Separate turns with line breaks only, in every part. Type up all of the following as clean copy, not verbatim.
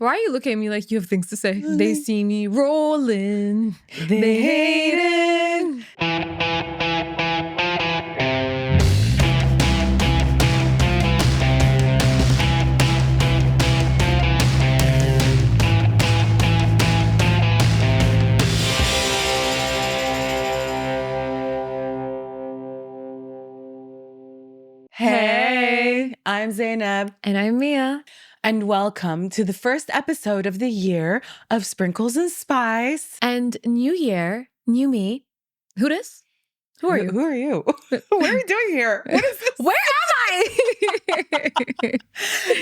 Why are you looking at me like you have things to say? They see me rolling. They hating.
Hey, I'm Zainab.
And I'm Mia.
And welcome to the first episode of the year of Sprinkles and Spice.
And new year, new me. Who this? Who are you?
Who are you? What are you doing here? What is this?
Where am I?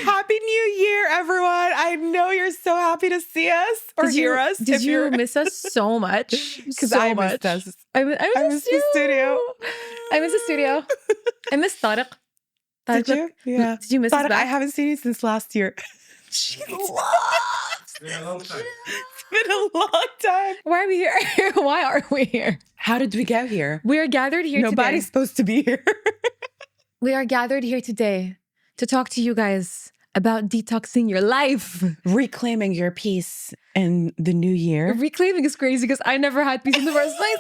Happy New Year, everyone. I know you're so happy to see us or hear us.
Did you miss us so much?
Because
so
I
much.
missed us.
I
missed the studio.
I miss the studio. I miss Tariq.
Did you? Yeah.
Did you miss us
Tariq,
back?
I haven't seen you since last year.
It's
been a long time.
Why are we here? Why are we here?
How did we get here?
We are gathered here
Nobody's
today.
supposed to be here.
We are gathered here today to talk to you guys about detoxing your life.
Reclaiming your peace in the new year.
Reclaiming is crazy because I never had peace in the first place.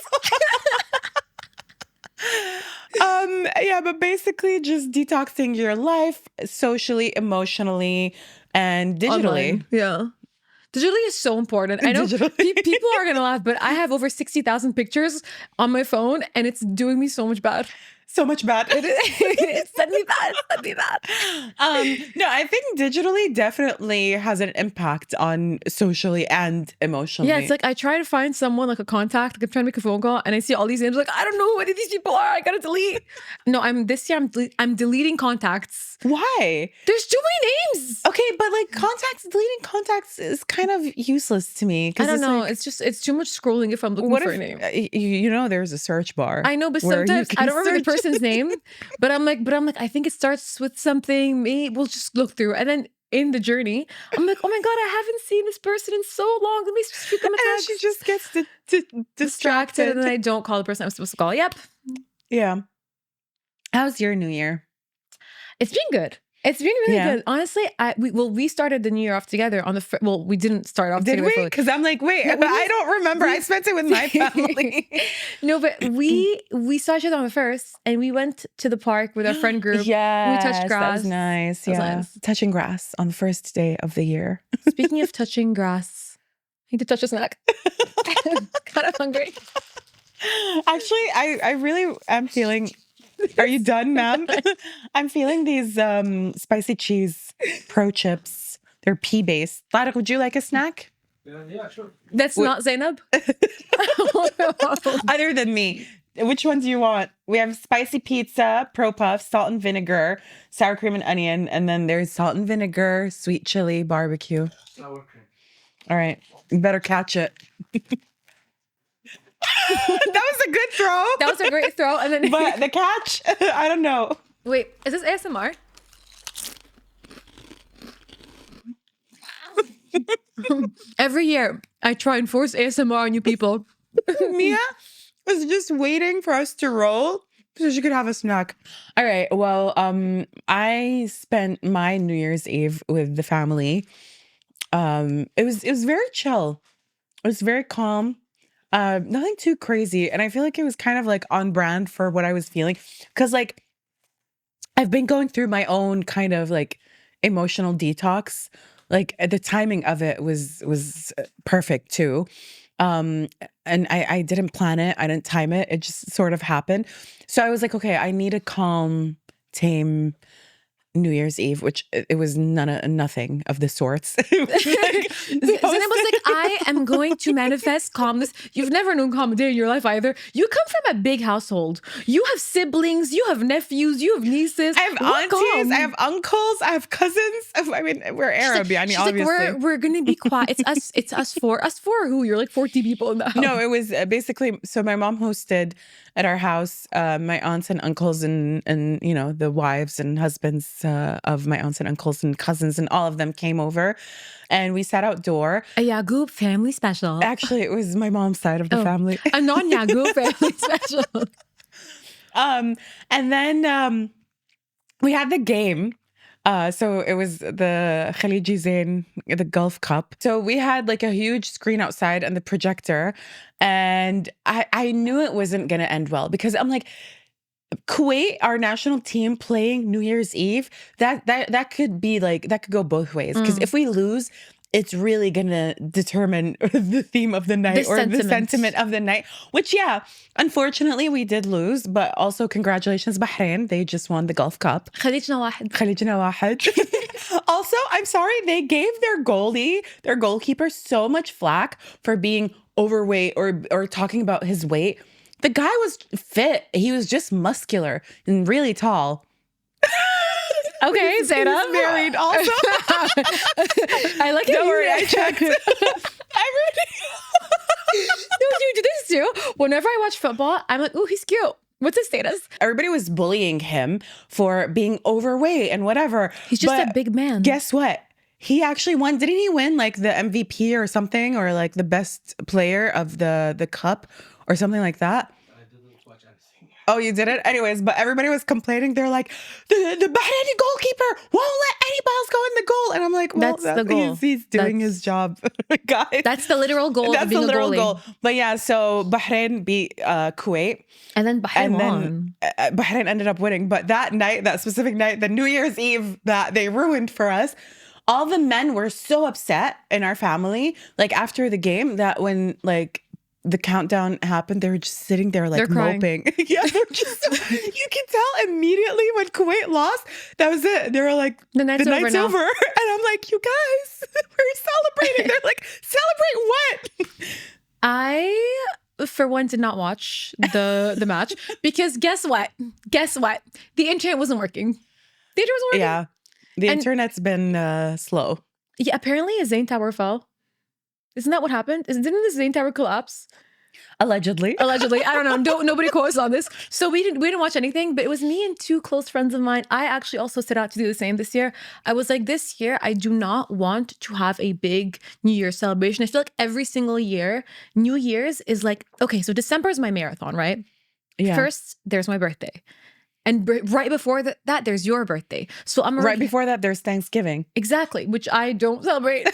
Yeah, but basically just detoxing your life socially, emotionally, and digitally.
Online. Yeah. Digitally is so important. I know people are going to laugh, but I have over 60,000 pictures on my phone and it's doing me so much bad.
So much bad.
It's send me bad. Send me bad.
No, I think digitally definitely has an impact on socially and emotionally.
Yeah, it's like I try to find someone, like a contact, like I'm trying to make a phone call and I see all these names, like, I don't know who any of these people are. I gotta delete. No, I'm deleting contacts.
Why?
There's too many names.
Okay, but like deleting contacts is kind of useless to me.
I don't know.
Like,
it's too much scrolling if I'm looking for a name.
You know, there's a search bar.
I know, but sometimes I don't remember the person's name. But I'm like, I think it starts with something. Maybe we'll just look through, and then in the journey, I'm like, oh my god, I haven't seen this person in so long. Let me shoot them a text.
And she just gets distracted,
and then I don't call the person I'm supposed to call. Yep.
Yeah. How's your new year?
It's been good. It's been really good. Honestly, we started the new year off together on the we didn't start off together.
Did we? Because I'm like, wait, but I don't remember. I spent it with my family.
No, but we saw each other on the first, and we went to the park with our friend group.
Yeah,
we touched grass.
That was nice.
That was nice.
Touching grass on the first day of the year.
Speaking of touching grass, I need to touch a snack. Kind of hungry.
Actually, I really am feeling. Are you done, ma'am? I'm feeling these spicy cheese pro chips. They're pea-based. Tariq, would you like a snack?
Yeah, sure.
That's not Zainab?
Other than me. Which one do you want? We have spicy pizza, pro puff, salt and vinegar, sour cream and onion, and then there's salt and vinegar, sweet chili, barbecue.
Sour cream.
All right. You better catch it. That was a good throw.
That was a great throw. And then
But the catch, I don't know.
Wait, is this ASMR? Every year, I try and force ASMR on you people.
Mia was just waiting for us to roll so she could have a snack. All right. Well, I spent my New Year's Eve with the family. It was very chill. It was very calm. Nothing too crazy. And I feel like it was kind of like on brand for what I was feeling. Because like I've been going through my own kind of like emotional detox. Like the timing of it was perfect too. And I didn't plan it. I didn't time it. It just sort of happened. So I was like, okay, I need a calm, tame New Year's Eve, which it was nothing of the sorts. It was like,
Zainab was like, I am going to manifest calmness. You've never known calm day in your life either. You come from a big household. You have siblings, you have nephews, you have nieces.
I have aunties, I have uncles, I have cousins. I mean, we're Arab,
she's
obviously.
Like, we're gonna be quiet. It's us four. Us four who? You're like 40 people in the house.
No, it was basically, so my mom hosted at our house, my aunts and uncles and you know, the wives and husbands of my aunts and uncles and cousins, and all of them came over and we sat outdoor.
A Yagub family special.
Actually, it was my mom's side of the family.
A non-Yagub family special.
And then we had the game So it was the Khaliji Zain, the Gulf Cup. So we had like a huge screen outside and the projector. And I knew it wasn't going to end well because I'm like, Kuwait, our national team playing New Year's Eve, that could be like, that could go both ways. Because if we lose, it's really gonna determine the theme of the night the sentiment of the night. Which, yeah, unfortunately, we did lose. But also, congratulations, Bahrain. They just won the Gulf Cup.
خليجنا واحد.
خليجنا واحد. Also, I'm sorry, they gave their goalkeeper, so much flack for being overweight or talking about his weight. The guy was fit. He was just muscular and really tall.
Okay, Zainab.
He's married also.
I like it.
Don't worry, I checked.
No, you do this too. Whenever I watch football, I'm like, ooh, he's cute. What's his status?
Everybody was bullying him for being overweight and whatever.
He's just a big man.
Guess what? He actually won. Didn't he win like the MVP or something, or like the best player of the cup or something like that? Oh, you did it? Anyways, but everybody was complaining. They're like, the Bahraini goalkeeper won't let any balls go in the goal. And I'm like, well,
that's the goal.
He's doing his job, guys.
That's the literal goal of being a goalie.
But yeah, so Bahrain beat Kuwait.
And then Bahrain won.
Bahrain ended up winning. But that night, that specific night, the New Year's Eve that they ruined for us, all the men were so upset in our family, like after the game, that when like the countdown happened, they were just sitting there like moping. Yeah, they're just, you can tell immediately when Kuwait lost, that was it. They were like, the night's over. And I'm like, you guys, we're celebrating. They're like, celebrate what?
I, for one, did not watch the match because guess what? The internet wasn't working. The internet wasn't working.
Yeah, the internet's been slow.
Yeah, apparently a Zain Tower fell. Isn't that what happened? Didn't the Zain Tower collapse?
Allegedly.
I don't know. Nobody quotes on this. So we didn't watch anything, but it was me and two close friends of mine. I actually also set out to do the same this year. I was like, this year, I do not want to have a big New Year's celebration. I feel like every single year, New Year's is like, okay, so December is my marathon, right? Yeah. First, there's my birthday. And right before that, there's your birthday. So I'm already,
right before that, there's Thanksgiving.
Exactly, which I don't celebrate.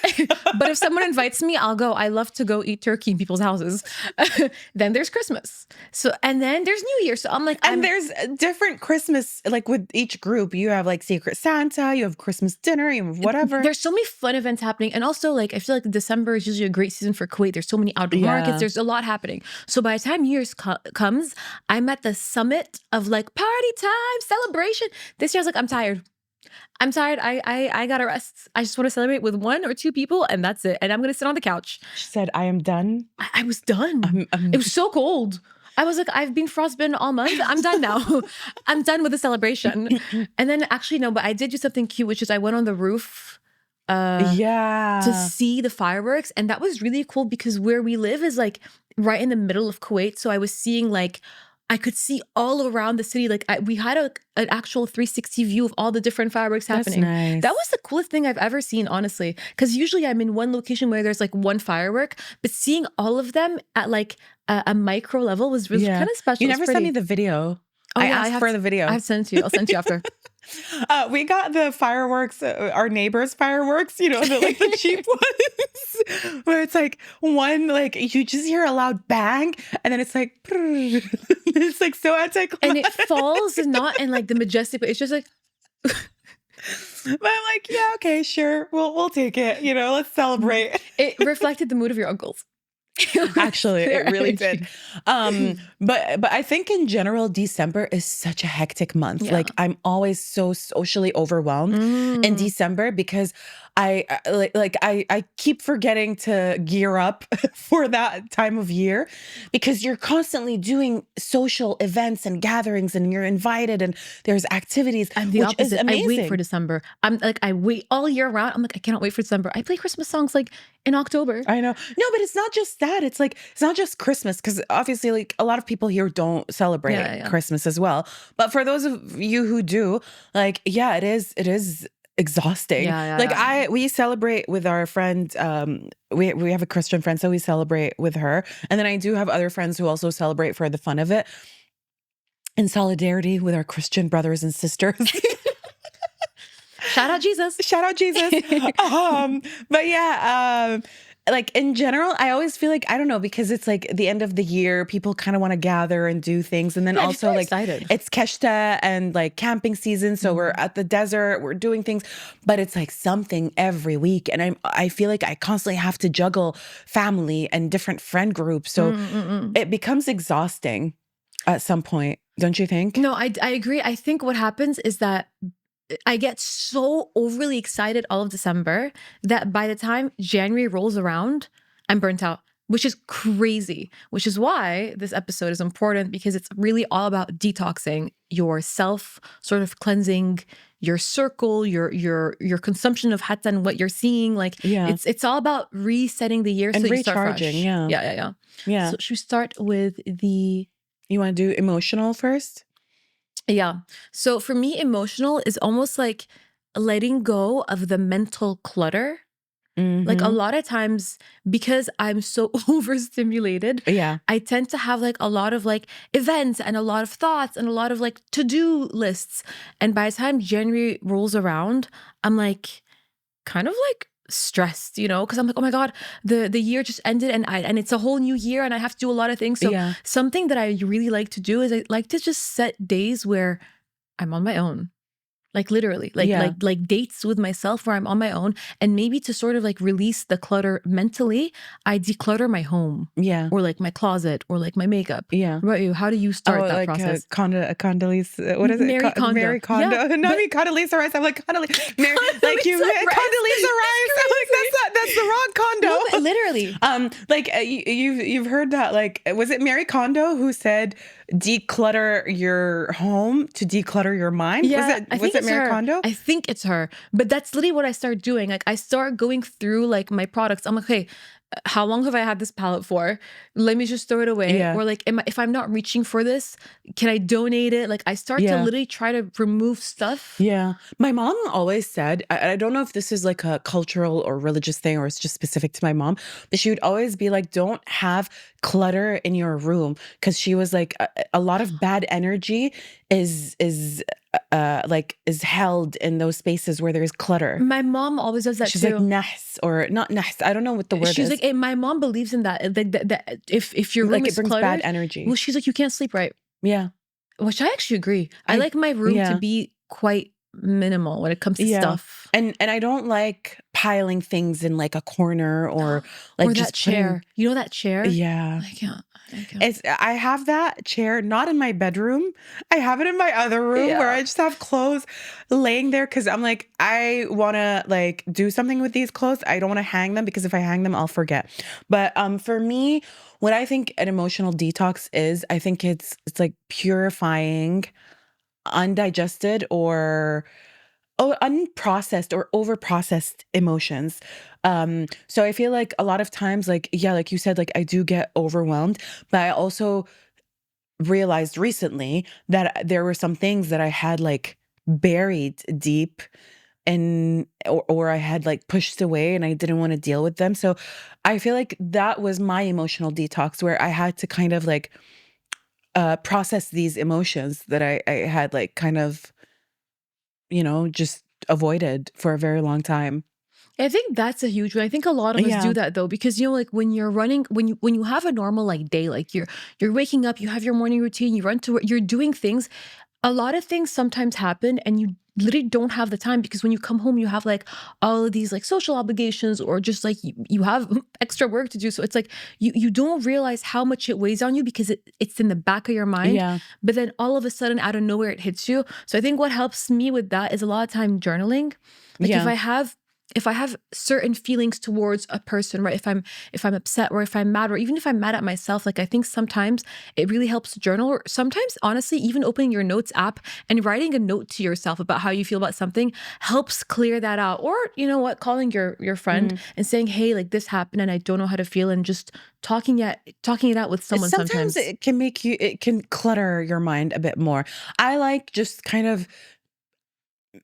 But if someone invites me, I'll go. I love to go eat turkey in people's houses. Then there's Christmas. So and then there's New Year. So I'm like,
there's different Christmas. Like with each group, you have like Secret Santa, you have Christmas dinner, you have whatever.
There's so many fun events happening, and also like I feel like December is usually a great season for Kuwait. There's so many outdoor markets. There's a lot happening. So by the time New Year's comes, I'm at the summit of like party time, celebration. This year I was like, I'm tired. I gotta rest. I just want to celebrate with one or two people and that's it. And I'm gonna sit on the couch.
She said, I am done.
I was done. It was so cold. I was like, I've been frostbitten all month. I'm done now. I'm done with the celebration. And then actually, no, but I did do something cute, which is I went on the roof to see the fireworks. And that was really cool because where we live is like right in the middle of Kuwait. So I was seeing like, I could see all around the city. Like we had an actual 360 view of all the different fireworks happening.
That's nice.
That was the coolest thing I've ever seen, honestly. Because usually I'm in one location where there's like one firework, but seeing all of them at like a micro level was really kind of special.
You never sent me the video.
Oh,
I asked for the video.
I've sent you. I'll send you after.
We got the fireworks, our neighbors' fireworks, you know, the cheap ones, where it's like one, like you just hear a loud bang, and then it's like, it's like so anticlimactic.
And it falls not in like the majestic, but it's just like.
But I'm like, yeah, okay, sure, we'll take it. You know, let's celebrate.
It reflected the mood of your uncles.
Actually, it really did. But I think in general, December is such a hectic month. Yeah. Like I'm always so socially overwhelmed in December because I keep forgetting to gear up for that time of year because you're constantly doing social events and gatherings and you're invited and there's activities.
I'm the opposite. I wait for December. I'm like, I wait all year round. I'm like, I cannot wait for December. I play Christmas songs like in October.
I know. No, but it's not just that. It's like, it's not just Christmas because obviously like a lot of people here don't celebrate Christmas as well. But for those of you who do, like, yeah, it is exhausting. We celebrate with our friend. We have a Christian friend, so we celebrate with her. And then I do have other friends who also celebrate for the fun of it in solidarity with our Christian brothers and sisters.
Shout out Jesus.
Shout out Jesus. But yeah, like in general, I always feel like, I don't know, because it's like the end of the year, people kind of want to gather and do things. And then
Yeah,
also like
excited.
it's Keshta and like camping season. So we're at the desert, we're doing things, but it's like something every week. And I feel like I constantly have to juggle family and different friend groups. So it becomes exhausting at some point, don't you think?
No, I agree. I think what happens is that I get so overly excited all of December that by the time January rolls around, I'm burnt out, which is crazy, which is why this episode is important, because it's really all about detoxing yourself, sort of cleansing your circle, your consumption of hatha and what you're seeing. Like it's all about resetting the year
And
so you start fresh.
recharging. Yeah.
So should we start with the...
You want to do emotional first?
Yeah. So for me, emotional is almost like letting go of the mental clutter. Like a lot of times, because I'm so overstimulated, I tend to have like a lot of like events and a lot of thoughts and a lot of like to-do lists. And by the time January rolls around, I'm like kind of like stressed, you know, because I'm like, oh my God, the year just ended and it's a whole new year and I have to do a lot of things. So something that I really like to do is I like to just set days where I'm on my own. Like literally, like dates with myself where I'm on my own, and maybe to sort of like release the clutter mentally, I declutter my home, or like my closet, or like my makeup. What about you? How do you start that process?
Condoleezza, what is it?
Mary Kondo.
Mary Kondo.
Yeah,
Not me, Condoleezza Rice. I'm like Condoleezza. Condoleezza Rice. I'm like that's the wrong Kondo.
No, but literally.
Like you've heard that, like, was it Mary Kondo who said declutter your home to declutter your mind?
Yeah,
was it Marie Kondo?
I think it's her. But that's literally what I start doing. Like I start going through like my products. I'm like, hey, how long have I had this palette for? Let me just throw it away. Or like, if I'm not reaching for this, can I donate it? Like I start to literally try to remove stuff.
Yeah. My mom always said, I don't know if this is like a cultural or religious thing or it's just specific to my mom, but she would always be like, don't have clutter in your room. Cause she was like, a lot of bad energy is held in those spaces where there's clutter.
My mom always does that.
She's
too.
like nahs or not nahs. I don't know what the word is.
She's like, hey, my mom believes in that. That if your room
like
is
it brings
cluttered,
bad energy.
Well, she's like, you can't sleep right.
Yeah.
Which I actually agree. I like my room to be quite minimal when it comes to stuff.
And I don't like piling things in like a corner or like
or
just
that chair. You know that chair?
Yeah.
I can't.
I have that chair not in my bedroom. I have it in my other room where I just have clothes laying there because I'm like, I want to like do something with these clothes. I don't want to hang them because if I hang them, I'll forget. But for me, what I think an emotional detox is, I think it's like purifying undigested or unprocessed or overprocessed emotions. So I feel like a lot of times, like, like you said, like I do get overwhelmed, but I also realized recently that there were some things that I had like buried deep and or I had like pushed away and I didn't want to deal with them. So I feel like that was my emotional detox where I had to kind of like process these emotions that I had like kind of, just avoided for a very long time.
I think that's a huge one. I think a lot of us do that though, because like when you're running, when you have a normal like day, like you're waking up, you have your morning routine, you run to work, you're doing things. A lot of things sometimes happen and you literally don't have the time because when you come home, you have like all of these like social obligations or just like you have extra work to do. So it's like you don't realize how much it weighs on you because it's in the back of your mind.
Yeah.
But then all of a sudden out of nowhere, it hits you. So I think what helps me with that is a lot of time journaling. Like if I have certain feelings towards a person, right? If I'm upset or if I'm mad or even if I'm mad at myself, like I think sometimes it really helps to journal, or sometimes honestly, even opening your notes app and writing a note to yourself about how you feel about something helps clear that out. Or you know what, calling your friend and saying, hey, like this happened and I don't know how to feel, and just talking it out with someone. Sometimes
it can clutter your mind a bit more. I like just kind of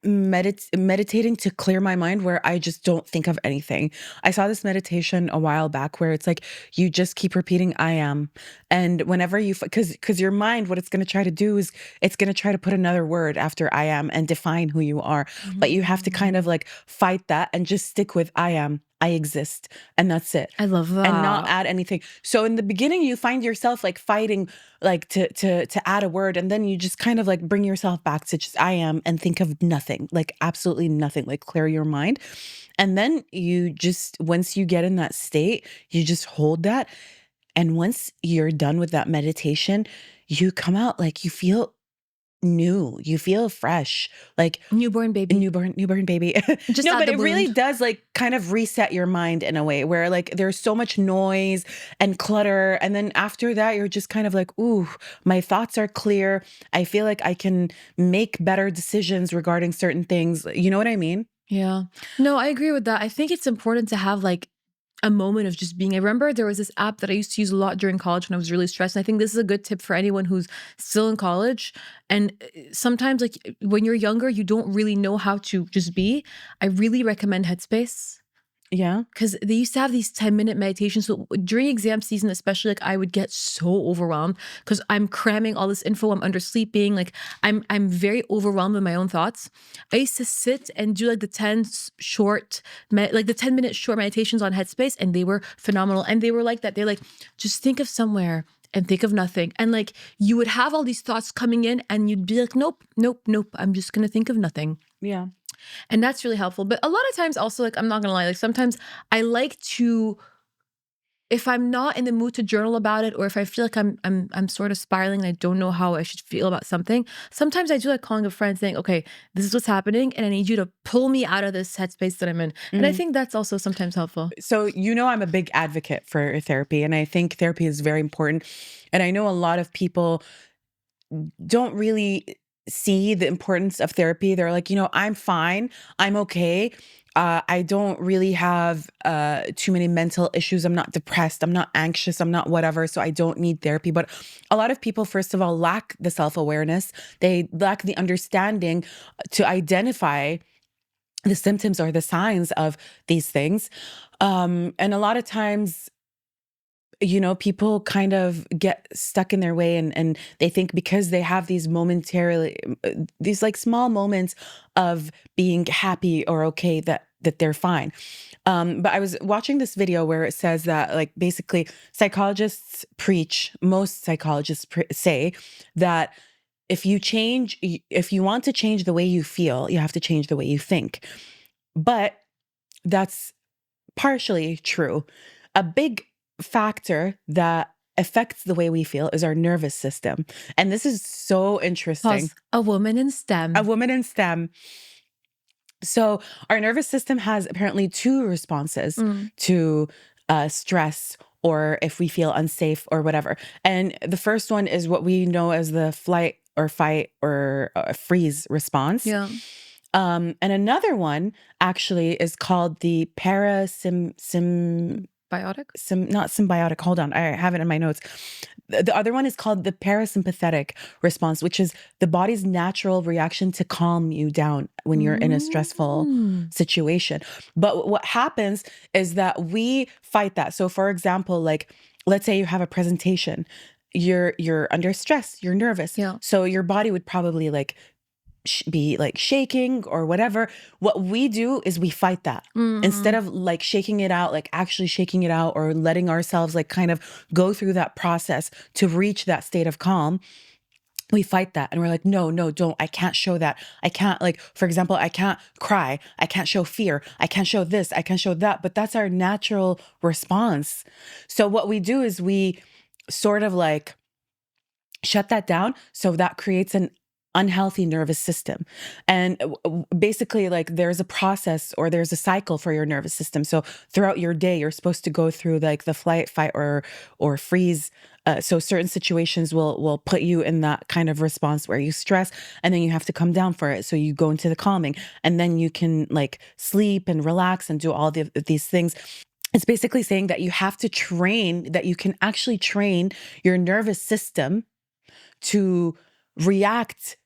meditating to clear my mind where I just don't think of anything. I saw this meditation a while back where it's like you just keep repeating I am. And whenever you cuz your mind, what it's going to try to do is it's going to try to put another word after I am and define who you are. But you have to kind of
Mm.
like fight that and just stick with I am. I exist, and that's it,
I love
and not
that.
add anything. So in the beginning you find yourself like fighting like to add a word, and then you just kind of like bring yourself back to just I am and think of nothing, like absolutely nothing, like clear your mind. And then you just, once you get in that state, you just hold that. And once you're done with that meditation, you come out like you feel new, you feel fresh, like
Newborn baby.
newborn baby.
Just
No,
add
but
the
it really
balloon.
does like kind of reset your mind in a way where like there's so much noise and clutter. And then after that, you're just kind of like, ooh, my thoughts are clear. I feel like I can make better decisions regarding certain things. You know what I mean?
Yeah. No, I agree with that. I think it's important to have like a moment of just being. I remember there was this app that I used to use a lot during college when I was really stressed. And I think this is a good tip for anyone who's still in college. And sometimes, like when you're younger, you don't really know how to just be. I really recommend Headspace.
Yeah.
Because they used to have these 10-minute meditations. So during exam season, especially, like I would get so overwhelmed because I'm cramming all this info. I'm undersleeping. Like I'm very overwhelmed with my own thoughts. I used to sit and do like the 10-minute short meditations on Headspace, and they were phenomenal. And they were like that. They're like, just think of somewhere and think of nothing. And like you would have all these thoughts coming in, and you'd be like, nope, nope, nope. I'm just gonna think of nothing.
Yeah.
And that's really helpful. But a lot of times also, like, I'm not gonna lie, like sometimes I like to, if I'm not in the mood to journal about it, or if I feel like I'm sort of spiraling and I don't know how I should feel about something, sometimes I do like calling a friend saying, okay, this is what's happening, and I need you to pull me out of this headspace that I'm in. And I
Mm.
think that's also sometimes helpful.
So, I'm a big advocate for therapy, and I think therapy is very important. And I know a lot of people don't really see the importance of therapy. They're like, I'm fine. I'm okay. I don't really have too many mental issues. I'm not depressed. I'm not anxious. I'm not whatever. So I don't need therapy. But a lot of people, first of all, lack the self-awareness. They lack the understanding to identify the symptoms or the signs of these things. And a lot of times, people kind of get stuck in their way, and they think because they have these momentarily, these like small moments of being happy or okay, that they're fine. But I was watching this video where it says that like basically most psychologists say that if you want to change the way you feel, you have to change the way you think. But that's partially true. A big factor that affects the way we feel is our nervous system. And this is so interesting.
Pause. A woman in
A
STEM.
woman in STEM. So, our nervous system has apparently two responses
Mm.
to stress, or if we feel unsafe or whatever. And the first one is what we know as the flight or fight or freeze response.
Yeah.
And another one actually is called the
Biotic.
not symbiotic. Hold on, I have it in my notes. The other one is called the parasympathetic response, which is the body's natural reaction to calm you down when you're in a stressful
Mm.
situation. But what happens is that we fight that. So for example, like let's say you have a presentation, you're under stress, you're nervous.
Yeah.
So your body would probably like be like shaking or whatever. What we do is we fight that. Instead of like shaking it out, like actually shaking it out or letting ourselves like kind of go through that process to reach that state of calm, we fight that. And we're like, no, don't. I can't show that. I can't, like, for example, I can't cry. I can't show fear. I can't show this. I can't show that. But that's our natural response. So what we do is we sort of like shut that down. So that creates an unhealthy nervous system. And basically, like there's a process or there's a cycle for your nervous system. So throughout your day, you're supposed to go through like the flight, fight, or freeze. So certain situations will put you in that kind of response where you stress, and then you have to come down for it. So you go into the calming, and then you can like sleep and relax and do all these things. It's basically saying that you have to train, that you can actually train your nervous system to react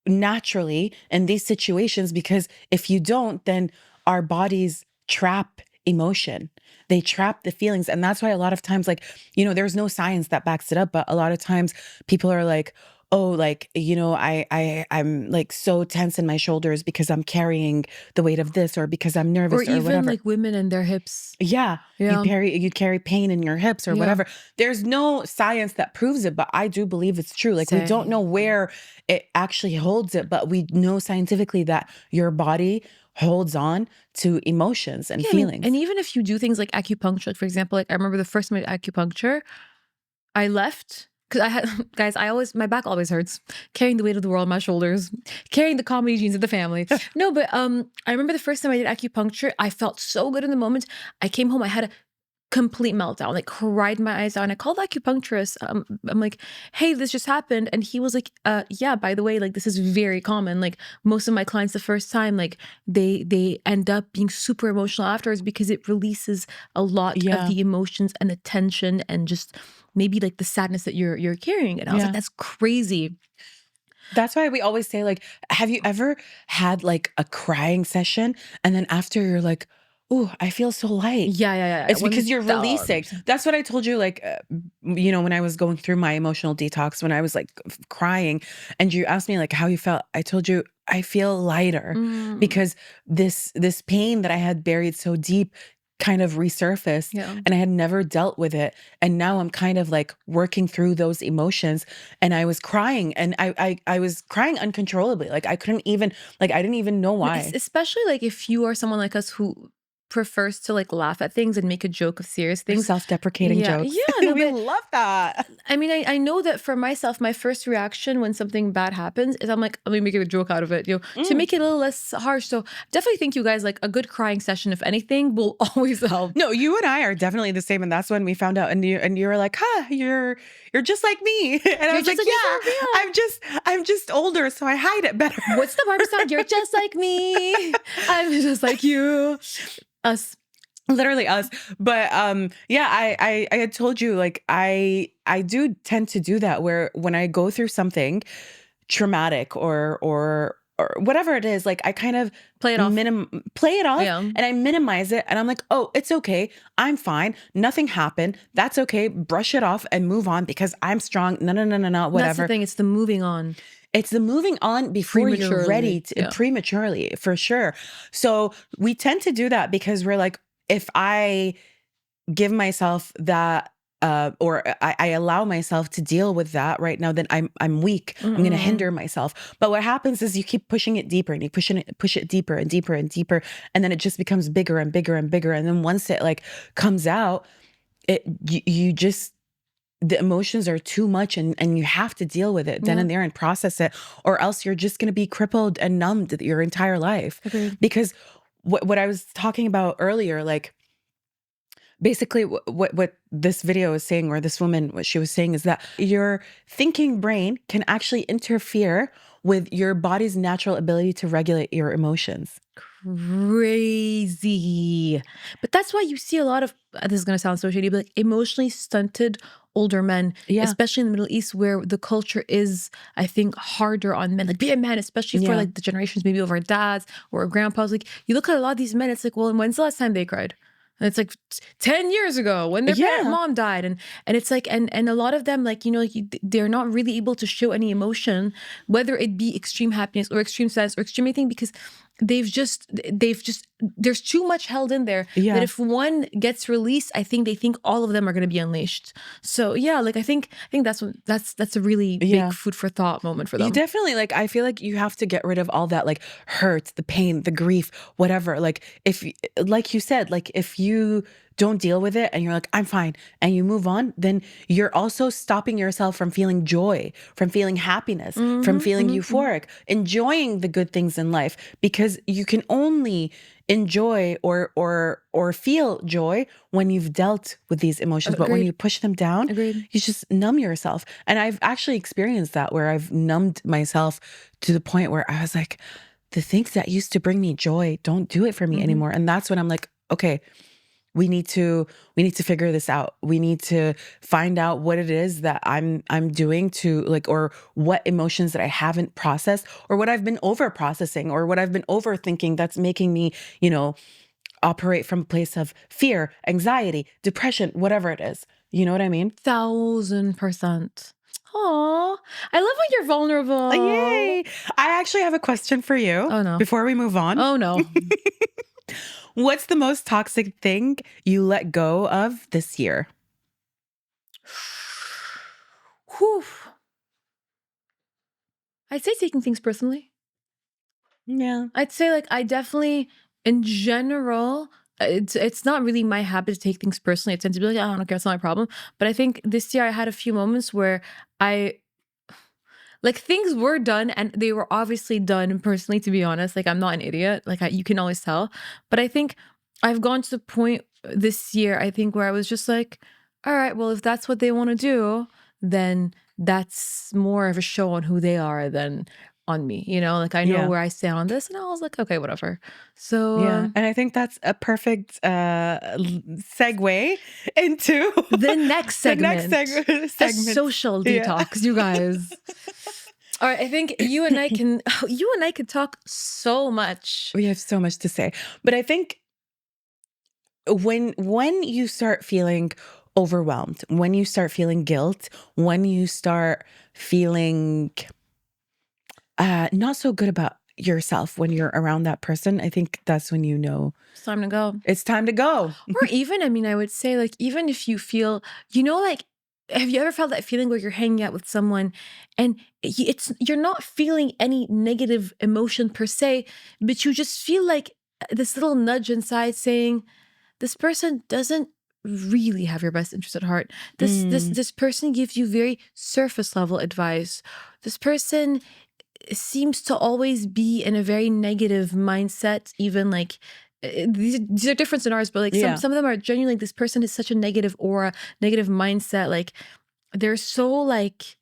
naturally in these situations, because if you don't, then our bodies trap emotion. They trap the feelings. And that's why a lot of times, like, there's no science that backs it up, but a lot of times people are like, oh, like, I'm like so tense in my shoulders because I'm carrying the weight of this, or because I'm nervous,
or even
whatever.
like women and their hips.
Yeah.
Yeah.
You carry pain in your hips or
Yeah.
whatever. There's no science that proves it, but I do believe it's true. Like, we don't know where it actually holds it, but we know scientifically that your body holds on to emotions and feelings.
And even if you do things like acupuncture, like for example, like I remember the first time I did acupuncture, I left because I had, guys, my back always hurts carrying the weight of the world on my shoulders, carrying the comedy genes of the family. No, but I remember the first time I did acupuncture, I felt so good in the moment. I came home, I had a complete meltdown, like cried my eyes out. And I called the acupuncturist. I'm like, hey, this just happened. And he was like, yeah, by the way, like this is very common. Like most of my clients the first time, like they end up being super emotional afterwards because it releases a lot of the emotions and the tension and just maybe like the sadness that you're carrying. And I was like, that's crazy.
That's why we always say, like, have you ever had like a crying session and then after you're like, oh, I feel so light.
Yeah.
It's because you're releasing. That's what I told you, like, when I was going through my emotional detox, when I was like crying and you asked me like how you felt, I told you I feel lighter because this pain that I had buried so deep kind of resurfaced and I had never dealt with it. And now I'm kind of like working through those emotions, and I was crying, and I was crying uncontrollably. Like I couldn't even, like, I didn't even know why.
Especially like if you are someone like us who prefers to like laugh at things and make a joke of serious things.
Self-deprecating jokes.
Yeah,
we love that.
I mean, I know that for myself, my first reaction when something bad happens is I'm like, let me make a joke out of it, to make it a little less harsh. So definitely think you guys, like a good crying session, if anything, will always help.
No, you and I are definitely the same. And that's when we found out, and you were like, you're just like me. And I was like, I'm just older, so I hide it better.
What's the Barbie song? You're just like me. I'm just like you. Us.
Literally us. But I had told you, like, I do tend to do that, where when I go through something traumatic or whatever it is, like I kind of
play it off
and I minimize it, and I'm like, oh, it's okay, I'm fine, nothing happened, that's okay, brush it off and move on because I'm strong. No, whatever.
That's the thing, it's the moving on.
It's the moving on before you're ready to, prematurely, for sure. So we tend to do that because we're like, if I give myself that, or I allow myself to deal with that right now, then I'm weak. I'm going to hinder myself. But what happens is you keep pushing it deeper, and you push it deeper and deeper and deeper, and then it just becomes bigger and bigger and bigger. And then once it like comes out, you just, the emotions are too much, and you have to deal with it then and there and process it, or else you're just going to be crippled and numbed your entire life. Because what I was talking about earlier, like basically what this video is saying, or this woman, what she was saying, is that your thinking brain can actually interfere with your body's natural ability to regulate your emotions.
Crazy. But that's why you see a lot of, this is going to sound so shady, but like emotionally stunted older men, especially in the Middle East, where the culture is, I think, harder on men. Like, be a man, especially for like the generations maybe of our dads or our grandpas. Like, you look at a lot of these men, it's like, well, when's the last time they cried? And it's like 10 years ago when their mom died. And it's like, and a lot of them, like, they're not really able to show any emotion, whether it be extreme happiness or extreme sadness or extreme anything, because they've just, there's too much held in there that if one gets released, I think they think all of them are going to be unleashed. So like, I think that's a really big food for thought moment for them.
You definitely, like, I feel like you have to get rid of all that, like, hurt, the pain, the grief, whatever. Like, if, like you said, like, if you don't deal with it and you're like, I'm fine, and you move on, then you're also stopping yourself from feeling joy, from feeling happiness, from feeling euphoric, enjoying the good things in life, because you can only enjoy or feel joy when you've dealt with these emotions. But when you push them down, you just numb yourself. And I've actually experienced that, where I've numbed myself to the point where I was like, the things that used to bring me joy don't do it for me anymore. And that's when I'm like, okay, we need to figure this out. We need to find out what it is that I'm doing to like, or what emotions that I haven't processed, or what I've been over processing, or what I've been overthinking that's making me, operate from a place of fear, anxiety, depression, whatever it is. You know what I mean?
1,000%. Aw, I love when you're vulnerable.
Yay. I actually have a question for you.
Oh, no.
Before we move on.
Oh, no.
What's the most toxic thing you let go of this year?
Whew. I'd say taking things personally.
Yeah.
I'd say like I definitely, in general, it's not really my habit to take things personally. I tend to be like, "Oh, I don't care, it's not my problem." But I think this year I had a few moments where like things were done and they were obviously done personally, to be honest. Like I'm not an idiot. Like you can always tell. But I think I've gone to the point this year, I think, where I was just like, all right, well, if that's what they want to do, then that's more of a show on who they are than on me. Like I know
Yeah.
where I stand on this, and I was like, okay, whatever. So
Yeah. And I think that's a perfect segue into
the next segment,
segment.
a social detox, you guys. All right, I think you and I can talk so much.
We have so much to say. But I think when you start feeling overwhelmed, when you start feeling guilt, when you start feeling not so good about yourself when you're around that person, I think that's when you know
It's time to go.
it's time to go.
Or even, I mean, I would say like, even if you feel, like, have you ever felt that feeling where you're hanging out with someone and you're not feeling any negative emotion per se, but you just feel like this little nudge inside saying, this person doesn't really have your best interest at heart. This person gives you very surface level advice. This person seems to always be in a very negative mindset, even like these are different scenarios, but like some of them are genuinely like, this person has such a negative aura, negative mindset. Like they're so like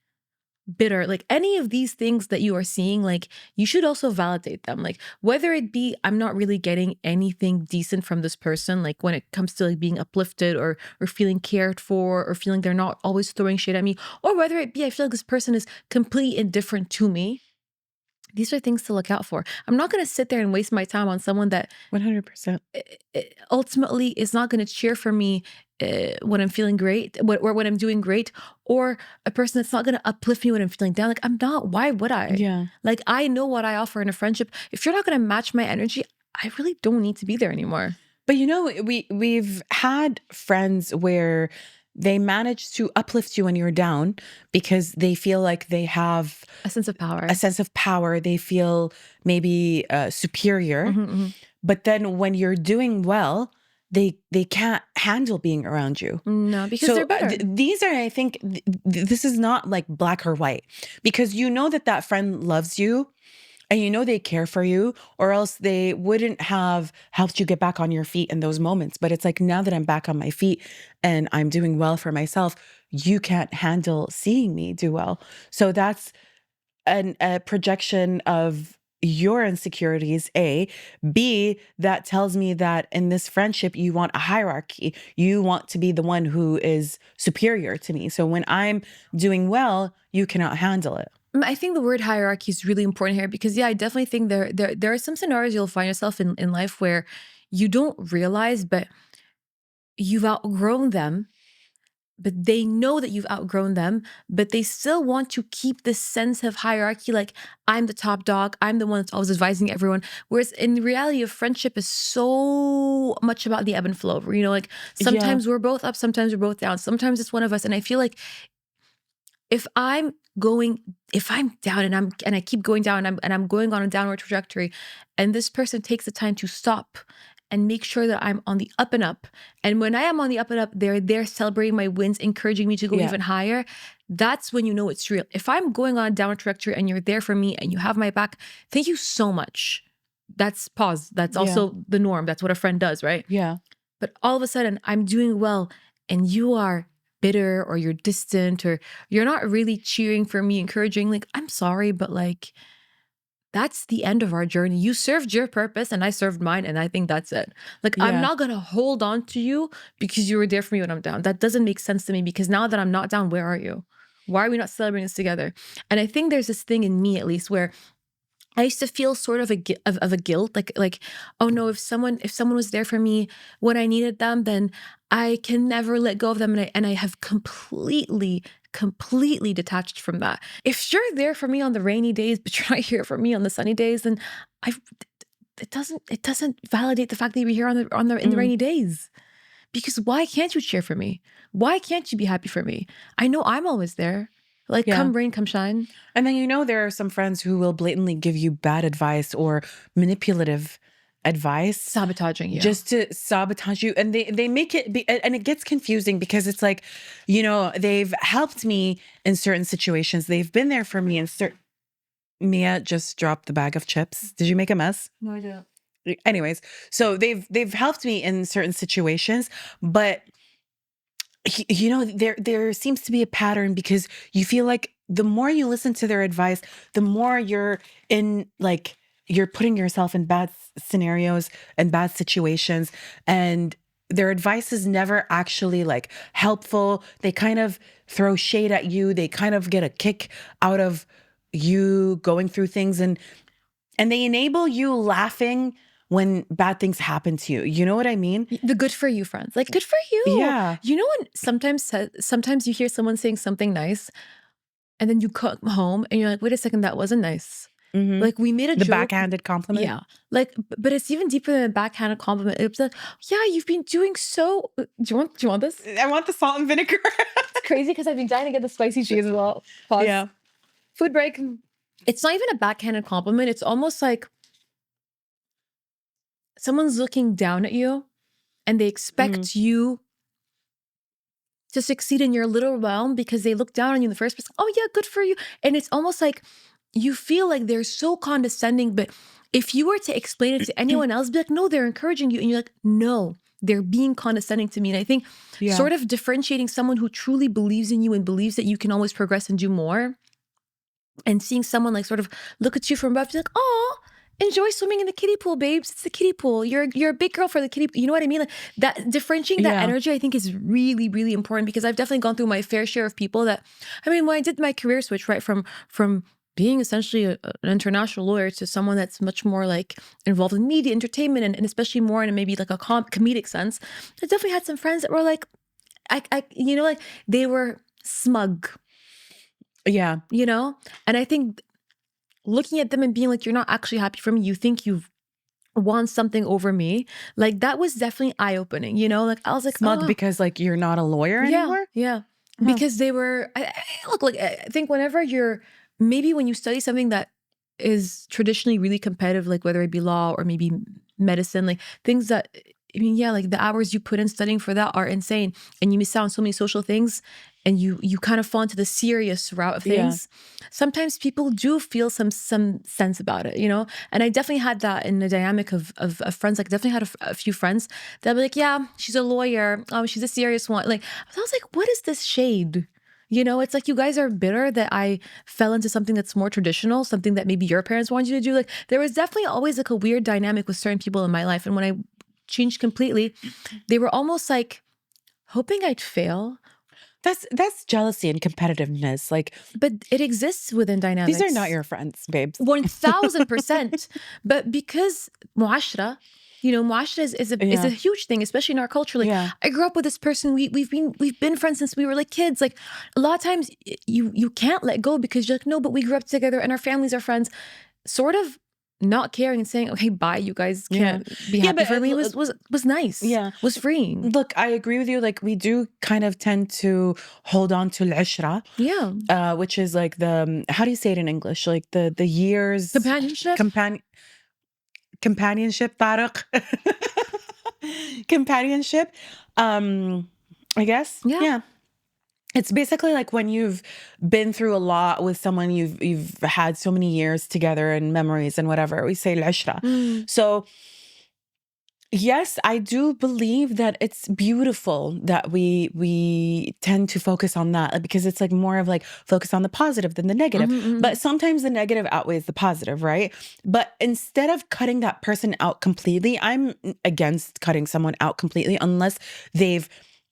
bitter. Like any of these things that you are seeing, like you should also validate them. Like whether it be, I'm not really getting anything decent from this person, like when it comes to like being uplifted or feeling cared for, or feeling they're not always throwing shit at me, or whether it be I feel like this person is completely indifferent to me. These are things to look out for. I'm not going to sit there and waste my time on someone that
100%
ultimately is not going to cheer for me when I'm feeling great, or when I'm doing great, or a person that's not going to uplift me when I'm feeling down. Like I'm not. Why would I?
Yeah.
Like I know what I offer in a friendship. If you're not going to match my energy, I really don't need to be there anymore.
But we've had friends where they manage to uplift you when you're down because they feel like they have
a sense of power.
They feel maybe superior. But then when you're doing well, they can't handle being around you.
No, because they're better.
These are, I think, this is not like black or white, because you know that friend loves you. And you know they care for you, or else they wouldn't have helped you get back on your feet in those moments. But it's like, now that I'm back on my feet and I'm doing well for myself, you can't handle seeing me do well. So that's a projection of your insecurities, A. B, that tells me that in this friendship, you want a hierarchy. You want to be the one who is superior to me. So when I'm doing well, you cannot handle it.
I think the word hierarchy is really important here because, I definitely think there are some scenarios you'll find yourself in life where you don't realize, but you've outgrown them, but they know that you've outgrown them, but they still want to keep this sense of hierarchy. Like, I'm the top dog. I'm the one that's always advising everyone. Whereas in reality of friendship is so much about the ebb and flow. Like sometimes we're both up, sometimes we're both down. Sometimes it's one of us. And I feel like if I'm down and I keep going down and I'm going on a downward trajectory, and this person takes the time to stop and make sure that I'm on the up and up. And when I am on the up and up, they're celebrating my wins, encouraging me to go even higher. That's when you know it's real. If I'm going on a downward trajectory and you're there for me and you have my back, thank you so much. That's pause. That's also the norm. That's what a friend does, right?
Yeah.
But all of a sudden I'm doing well and you are bitter, or you're distant, or you're not really cheering for me, encouraging, like, I'm sorry, but like, that's the end of our journey. You served your purpose and I served mine, and I think that's it. Like, I'm not gonna hold on to you because you were there for me when I'm down. That doesn't make sense to me, because now that I'm not down, where are you? Why are we not celebrating this together? And I think there's this thing in me, at least, where I used to feel sort of a guilt, like, oh no, if someone was there for me when I needed them, then I can never let go of them, and I have completely detached from that. If you're there for me on the rainy days, but you're not here for me on the sunny days, then it doesn't validate the fact that you're here in the rainy days. Because why can't you cheer for me? Why can't you be happy for me? I know I'm always there. Like, come rain, come shine.
And then, there are some friends who will blatantly give you bad advice or manipulative advice.
Sabotaging you.
Just to sabotage you. And they make it, and it gets confusing because it's like, they've helped me in certain situations. They've been there for me in certain... Mia just dropped the bag of chips. Did you make a mess?
No, I didn't.
Anyways, so they've helped me in certain situations, but there seems to be a pattern, because you feel like the more you listen to their advice, the more you're putting yourself in bad scenarios and bad situations, and their advice is never actually like helpful. They kind of throw shade at you. They kind of get a kick out of you going through things, and they enable you laughing when bad things happen to you. You know what I mean?
The good for you friends. Like, good for you.
Yeah.
You know, when sometimes you hear someone saying something nice, and then you come home and you're like, wait a second, that wasn't nice. Like, we made a joke.
The backhanded compliment.
Yeah. Like, but it's even deeper than a backhanded compliment. It's like, yeah, you've been doing so... Do you want this?
I want the salt and vinegar.
It's crazy because I've been dying to get the spicy cheese as well. Pause.
Yeah.
Food break. It's not even a backhanded compliment. It's almost like someone's looking down at you and they expect you to succeed in your little realm because they look down on you in the first place. Oh yeah, good for you. And it's almost like you feel like they're so condescending, but if you were to explain it to anyone else, be like, no, they're encouraging you. And you're like, no, they're being condescending to me. And I think sort of differentiating someone who truly believes in you and believes that you can always progress and do more, and seeing someone like sort of look at you from above, be like, oh, enjoy swimming in the kiddie pool, babes. It's the kiddie pool. You're a big girl for the kiddie pool. You know what I mean? Like, that differentiating that energy, I think, is really, really important, because I've definitely gone through my fair share of people that, I mean, when I did my career switch, right, from being essentially an international lawyer to someone that's much more like involved in media, entertainment, and especially more in maybe like a comedic sense, I definitely had some friends that were like, like they were smug.
Yeah.
And I think looking at them and being like, you're not actually happy for me, you think you've won something over me, like, that was definitely eye-opening, like, I was like,
smug because like you're not a lawyer anymore?
Yeah. Because they were, I think whenever maybe when you study something that is traditionally really competitive, like whether it be law or maybe medicine, like things that, I mean, like the hours you put in studying for that are insane, and you miss out on so many social things, and you kind of fall into the serious route of things. Sometimes people do feel some sense about it, And I definitely had that in the dynamic of friends. Like, definitely had a few friends that were like, yeah, she's a lawyer. Oh, she's a serious one. Like, I was like, what is this shade? It's like, you guys are bitter that I fell into something that's more traditional, something that maybe your parents wanted you to do. Like, there was definitely always like a weird dynamic with certain people in my life. And when I changed completely, they were almost like hoping I'd fail.
That's jealousy and competitiveness. Like,
but it exists within dynamics.
These are not your friends, babes.
1000%. But because muashra, muashra is a huge thing, especially in our culture. Like, I grew up with this person. We've been friends since we were like kids. Like, a lot of times you can't let go because you're like, no, but we grew up together and our families are friends. Sort of not caring and saying, okay, bye, you guys can't be happy for me was nice. Yeah. Was freeing.
Look, I agree with you. Like, we do kind of tend to hold on to al-ishra.
Yeah.
Which is like the, how do you say it in English? Like the years.
Companionship.
Companionship, Tariq. Companionship. I guess.
Yeah.
It's basically like when you've been through a lot with someone, you've had so many years together and memories and whatever. We say al-ishra. So Yes, I do believe that it's beautiful that we tend to focus on that, because it's like more of like focus on the positive than the negative.
Mhm,
But
mhm.
sometimes the negative outweighs the positive, right? But instead of cutting that person out completely, I'm against cutting someone out completely unless they've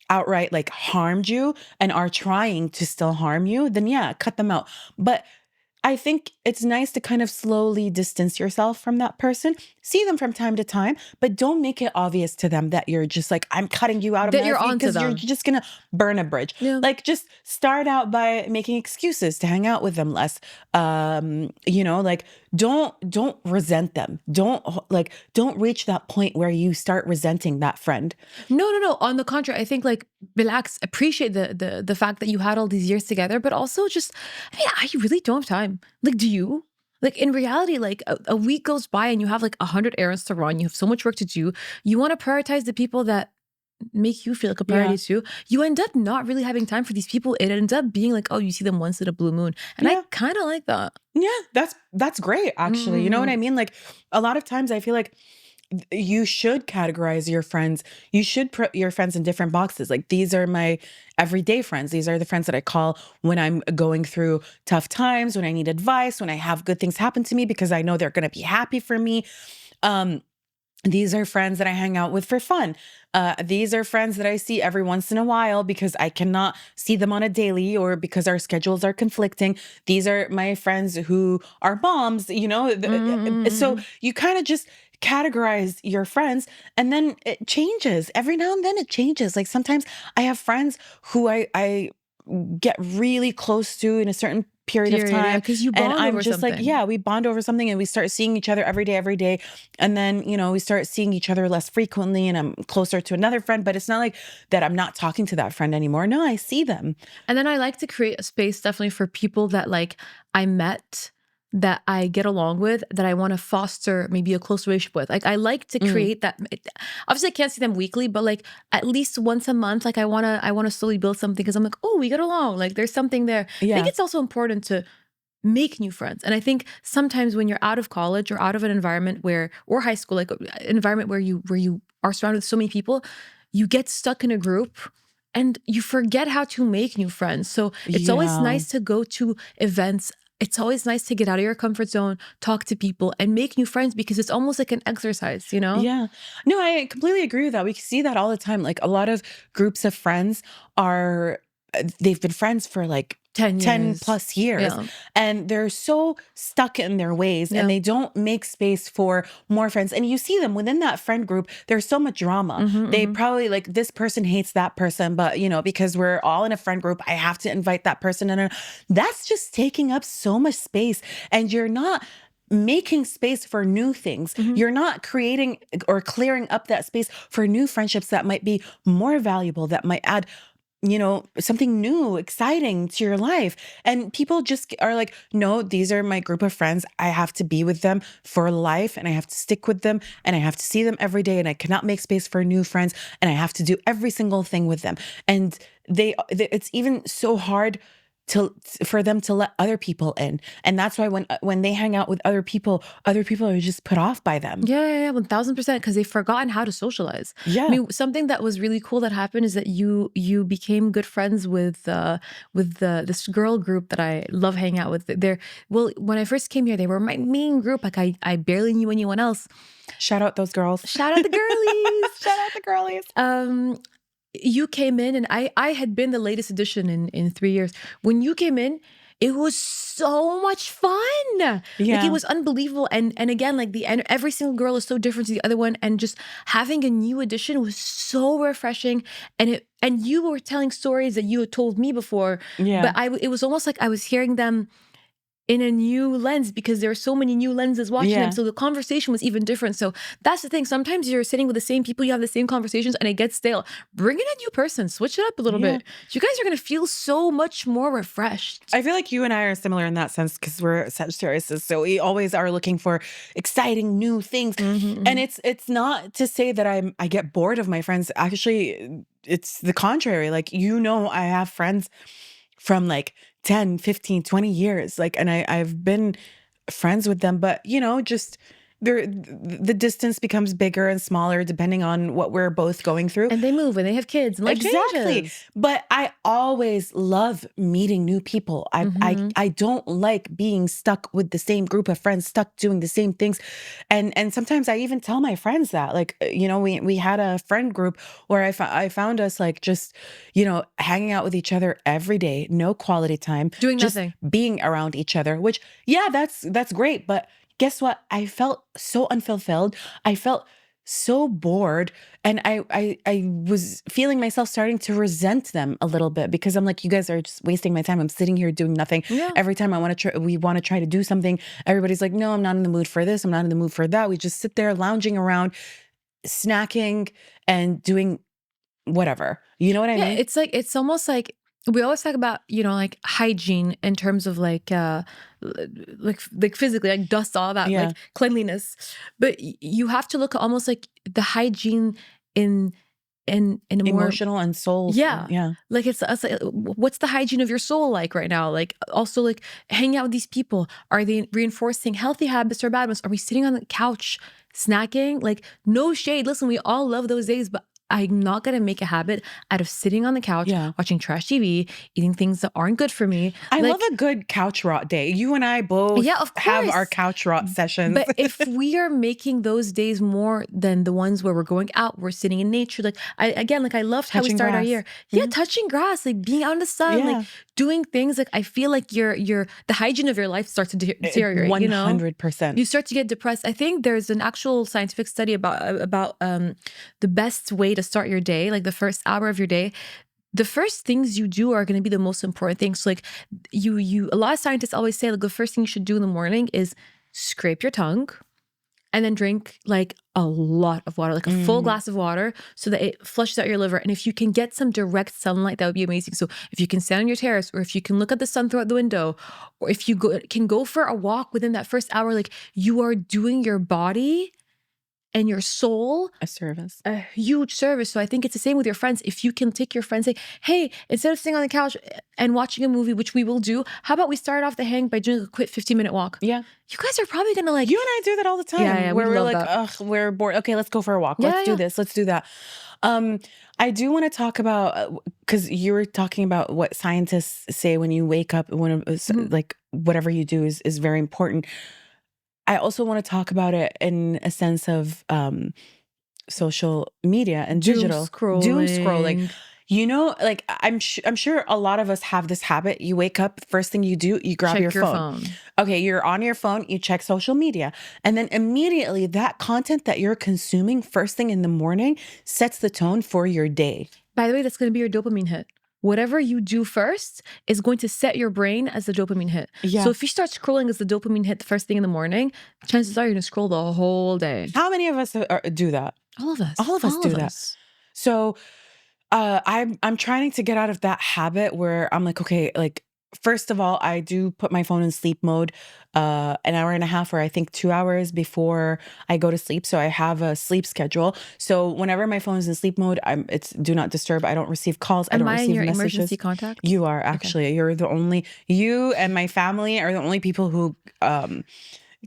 outright like harmed you and are trying to still harm you, then yeah, cut them out. But I think it's nice to kind of slowly distance yourself from that person. See them from time to time, but don't make it obvious to them that you're just like, I'm cutting you out of
That
my
you're
life,
onto
because you're
them.
just gonna burn a bridge.
Yeah.
Like, just start out by making excuses to hang out with them less. Like, don't resent them. Don't reach that point where you start resenting that friend.
No, no, no. On the contrary, I think like relax, appreciate the fact that you had all these years together, but also just, I mean, I really don't have time. Like, do you? Like in reality, like a week goes by and you have like 100 errands to run. You have so much work to do. You want to prioritize the people that make you feel like a priority
Yeah.
too. You end up not really having time for these people. It ends up being like, oh, you see them once in a blue moon. And I
Yeah.
kind of like that.
Yeah, that's great actually. You know what I
Mm-hmm.
mean? Like, a lot of times I feel like you should categorize your friends. You should put your friends in different boxes. Like, these are my everyday friends. These are the friends that I call when I'm going through tough times, when I need advice, when I have good things happen to me because I know they're going to be happy for me. Um these are friends that I hang out with for fun. These are friends that I see every once in a while because I cannot see them on a daily or because our schedules are conflicting. These are my friends who are moms, so
Mm-hmm.
you kind of just categorize your friends, and then it changes. Every now and then it changes. Like, sometimes I have friends who I get really close to in a certain period of
Period. Yeah,
time,
because you
and
bond
I'm
over
just like,
something.
yeah, we bond over something and we start seeing each other every day, and then, we start seeing each other less frequently and I'm closer to another friend, but it's not like that I'm not talking to that friend anymore. No, I see them.
And then I like to create a space definitely for people that like I met, that I get along with, that I want to foster maybe a close relationship with. Like I like to
Mm,
create that. Obviously, I can't see them weekly, but like at least once a month, like I wanna slowly build something because I'm like, oh, we get along. Like there's something there. I think
yeah.
it's also important to make new friends. And I think sometimes when you're out of college or out of an environment or high school, like an environment where you are surrounded with so many people, you get stuck in a group and you forget how to make new friends. So it's always
Yeah.
nice to go to events. It's always nice to get out of your comfort zone, talk to people, and make new friends because it's almost like an exercise, you know?
Yeah. No, I completely agree with that. We see that all the time. Like, a lot of groups of friends they've been friends for like
10
10
years.
plus years,
Yeah.
and they're so stuck in their ways and
Yeah.
they don't make space for more friends. And you see them within that friend group, there's so much drama.
Hmm,
They
hmm.
probably like, this person hates that person, but because we're all in a friend group, I have to invite that person. And that's just taking up so much space. And you're not making space for new things.
Hmm.
You're not creating or clearing up that space for new friendships that might be more valuable, that might add something new, exciting to your life. And people just are like, no, these are my group of friends. I have to be with them for life and I have to stick with them and I have to see them every day and I cannot make space for new friends and I have to do every single thing with them. And it's even so hard for them to let other people in. And that's why when they hang out with other people are just put off by them.
Yeah, 1000%, because they've forgotten how to socialize. I
Yeah.
mean, something that was really cool that happened is that you became good friends with this girl group that I love hanging out with. Well, when I first came here, they were my main group. Like I barely knew anyone else.
Shout out those girls.
Shout out the girlies.
Shout out the girlies.
You came in and I had been the latest addition in 3 years. When you came in, it was so much fun. Like
Yeah.
it was unbelievable. And again, like and every single girl is so different to the other one. And just having a new addition was so refreshing. And you were telling stories that you had told me before,
Yeah.
but it was almost like I was hearing them in a new lens because there are so many new lenses watching them.
Yeah.
So the conversation was even different. So that's the thing. Sometimes you're sitting with the same people, you have the same conversations and it gets stale. Bring in a new person, switch it up a little
Yeah.
bit. You guys are going to feel so much more refreshed.
I feel like you and I are similar in that sense because we're Sagittarius, so we always are looking for exciting new things.
Mhm,
And
mhm.
it's not to say that I get bored of my friends. Actually, it's the contrary. Like, I have friends from like 10, 15, 20 years. Like, and I've been friends with them, but just the distance becomes bigger and smaller depending on what we're both going through.
And they move and they have kids and life changes.
But I always love meeting new people. I don't like being stuck with the same group of friends, stuck doing the same things. And sometimes I even tell my friends that, like, you know, we had a friend group where I found us like just, you know, hanging out with each other every day, no quality time,
doing
just
nothing,
being around each other, which, yeah, that's great. But guess what? I felt so unfulfilled. I felt so bored. And I was feeling myself starting to resent them a little bit, because I'm like, you guys are just wasting my time. I'm sitting here doing nothing.
Yeah.
Every time we want to try to do something, everybody's like, no, I'm not in the mood for this. I'm not in the mood for that. We just sit there lounging around, snacking and doing whatever. You know what I mean?
It's like, it's almost like, we always talk about, you know, like hygiene in terms of like physically, like dust, all that, like cleanliness. But you have to look at almost like the hygiene in a more
emotional and soul.
Yeah. Like it's like, what's the hygiene of your soul like right now? Like also like hanging out with these people. Are they reinforcing healthy habits or bad ones? Are we sitting on the couch snacking? Like, no shade. Listen, we all love those days, but I'm not going to make a habit out of sitting on the couch, watching trash TV, eating things that aren't good for me.
I love a good couch rot day. You and I both have our couch rot sessions.
But if we are making those days more than the ones where we're going out, we're sitting in nature. Like I loved how we started our year. Yeah, touching grass, like being out in the sun, like doing things. Like I feel like the hygiene of your life starts to deteriorate.
100%.
You start to get depressed. I think there's an actual scientific study about the best way to start your day, like the first hour of your day. The first things you do are going to be the most important things. So like a lot of scientists always say, like, the first thing you should do in the morning is scrape your tongue and then drink like a lot of water, like a full glass of water, so that it flushes out your liver. And if you can get some direct sunlight, that would be amazing. So if you can stand on your terrace, or if you can look at the sun throughout the window, or if you can go for a walk within that first hour, like you are doing your body and your soul a huge service. So I think it's the same with your friends. If you can take your friends, say, hey, instead of sitting on the couch and watching a movie, which we will do, how about we start off the hang by doing a quick 15-minute walk?
Yeah.
You guys are probably going to like...
You and I do that all the time.
Yeah,
where we're like, ugh, we're bored. Okay, let's go for a walk. Let's do this. Let's do that. I do want to talk about, because you were talking about what scientists say when you wake up, like whatever you do is very important. I also want to talk about it in a sense of social media and digital doom scrolling. You know, like I'm sure a lot of us have this habit. You wake up, first thing you do, you grab your phone. Okay, you're on your phone, you check social media, and then immediately that content that you're consuming first thing in the morning sets the tone for your day.
By the way, that's going to be your dopamine hit. Whatever you do first is going to set your brain as the dopamine hit. Yeah. So if you start scrolling as the dopamine hit the first thing in the morning, chances are you're going to scroll the whole day.
How many of us do that?
All of us.
All of us do that. So I'm trying to get out of that habit where I'm like, okay, like, first of all, I do put my phone in sleep mode an hour and a half, or I think 2 hours before I go to sleep. So I have a sleep schedule. So whenever my phone is in sleep mode, it's do not disturb. I don't receive calls. I don't receive messages. Am I in your emergency
contact?
You are, actually. Okay. You're the only, you and my family are the only people who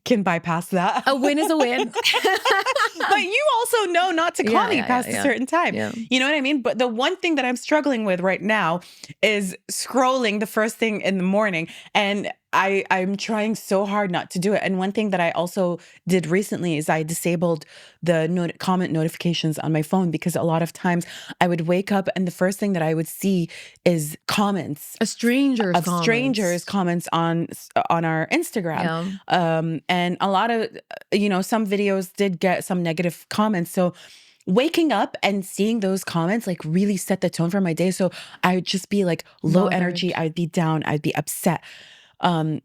can bypass that.
A win is a win.
But you also know not to call me past a certain time. Yeah. You know what I mean? But the one thing that I'm struggling with right now is scrolling the first thing in the morning. And I'm trying so hard not to do it. And one thing that I also did recently is I disabled the comment notifications on my phone, because a lot of times I would wake up and the first thing that I would see is comments. Strangers' comments on our Instagram. Yeah. And a lot of, some videos did get some negative comments. So waking up and seeing those comments like really set the tone for my day. So I would just be like low energy. I'd be down. I'd be upset.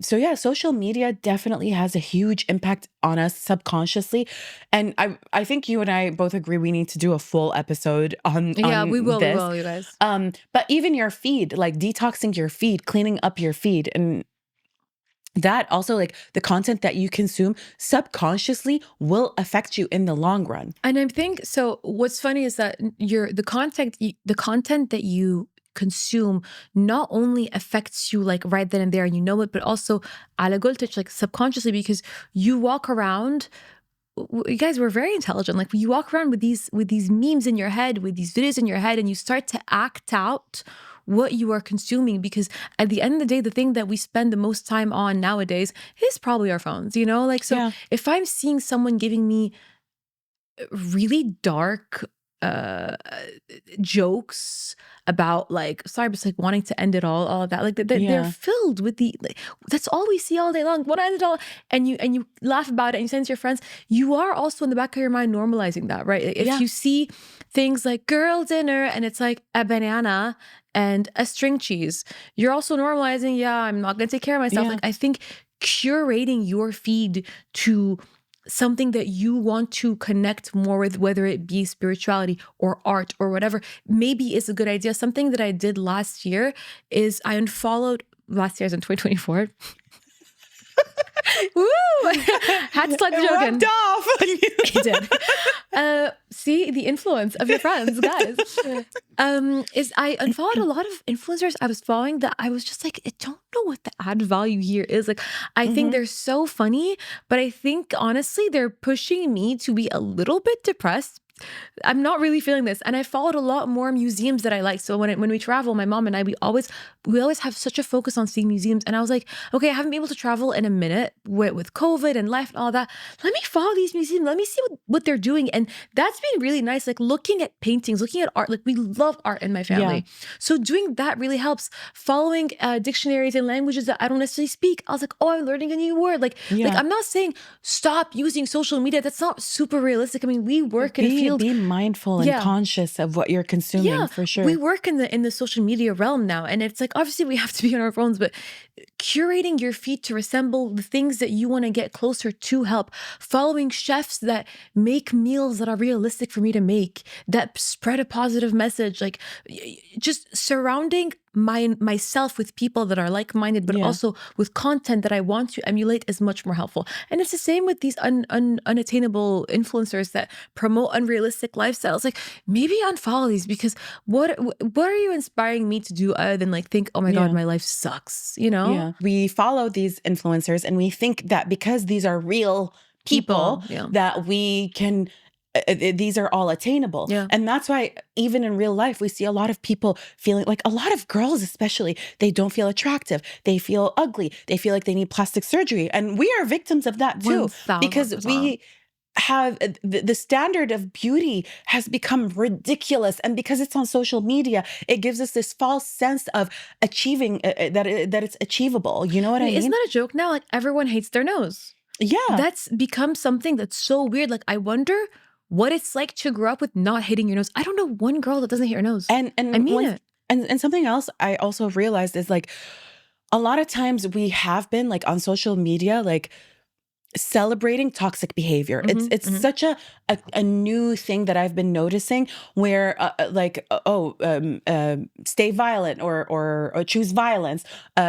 So yeah, social media definitely has a huge impact on us subconsciously. And I think you and I both agree we need to do a full episode on
we will, you guys.
But even your feed, like detoxing your feed, cleaning up your feed, and that also, like, the content that you consume subconsciously will affect you in the long run.
And I think, so what's funny is that the content that you consume not only affects you like right then and there, and you know it, but also على قولتك, like subconsciously, because you walk around you guys were very intelligent. Like you walk around with these memes in your head, with these videos in your head, and you start to act out what you are consuming, because at the end of the day, the thing that we spend the most time on nowadays is probably our phones, you know? Like, so
Yeah.
if I'm seeing someone giving me really dark jokes about like, sorry, but like wanting to end it all of that, like they're
Yeah.
filled with that's all we see all day long. What end it all, and you laugh about it and you send it to your friends. You are also in the back of your mind normalizing that, right? If
Yeah.
you see things like girl dinner and it's like a banana and a string cheese, you're also normalizing, yeah, I'm not gonna take care of myself.
Yeah.
Like I think curating your feed to something that you want to connect more with, whether it be spirituality or art or whatever, maybe is a good idea. Something that I did last year is I unfollowed, last year as in 2024. Woo! Had to slide the joke in.
Rubbed off.
It did. See the influence of your friends, guys. Is I unfollowed a lot of influencers I was following that I was just like, I don't know what the add value here is. Like, I think they're so funny, but I think honestly they're pushing me to be a little bit depressed. I'm not really feeling this. And I followed a lot more museums that I like. So when we travel, my mom and I, we always have such a focus on seeing museums. And I was like, okay, I haven't been able to travel in a minute with COVID and life and all that. Let me follow these museums. Let me see what they're doing. And that's been really nice. Like looking at paintings, looking at art. Like we love art in my family. Yeah. So doing that really helps. Following dictionaries and languages that I don't necessarily speak. I was like, oh, I'm learning a new word. Like I'm not saying stop using social media. That's not super realistic. I mean, we work in a field.
Be mindful and conscious of what you're consuming, for sure.
We work in the social media realm now, and it's like obviously we have to be on our phones, but curating your feed to resemble the things that you want to get closer to help. Following chefs that make meals that are realistic for me to make, that spread a positive message, like just surrounding myself with people that are like-minded, but also with content that I want to emulate is much more helpful. And it's the same with these unattainable influencers that promote unrealistic lifestyles. Like maybe unfollow these, because what are you inspiring me to do other than like think, oh my God, my life sucks, you know?
Yeah. We follow these influencers and we think that because these are real people that we can these are all attainable. Yeah. And that's why even in real life, we see a lot of people feeling like, a lot of girls especially, they don't feel attractive. They feel ugly. They feel like they need plastic surgery. And we are victims of that too. 1,000%. Because we have the standard of beauty has become ridiculous. And because it's on social media, it gives us this false sense of achieving that it's achievable. You know what I mean?
Isn't that a joke now? Like everyone hates their nose.
Yeah.
That's become something that's so weird. Like I wonder what it's like to grow up with not hitting your nose. I don't know one girl that doesn't hit her nose.
And I mean it. And something else I also realized is like a lot of times we have been like on social media, like celebrating toxic behavior. It's such a new thing that I've been noticing where stay violent or choose violence,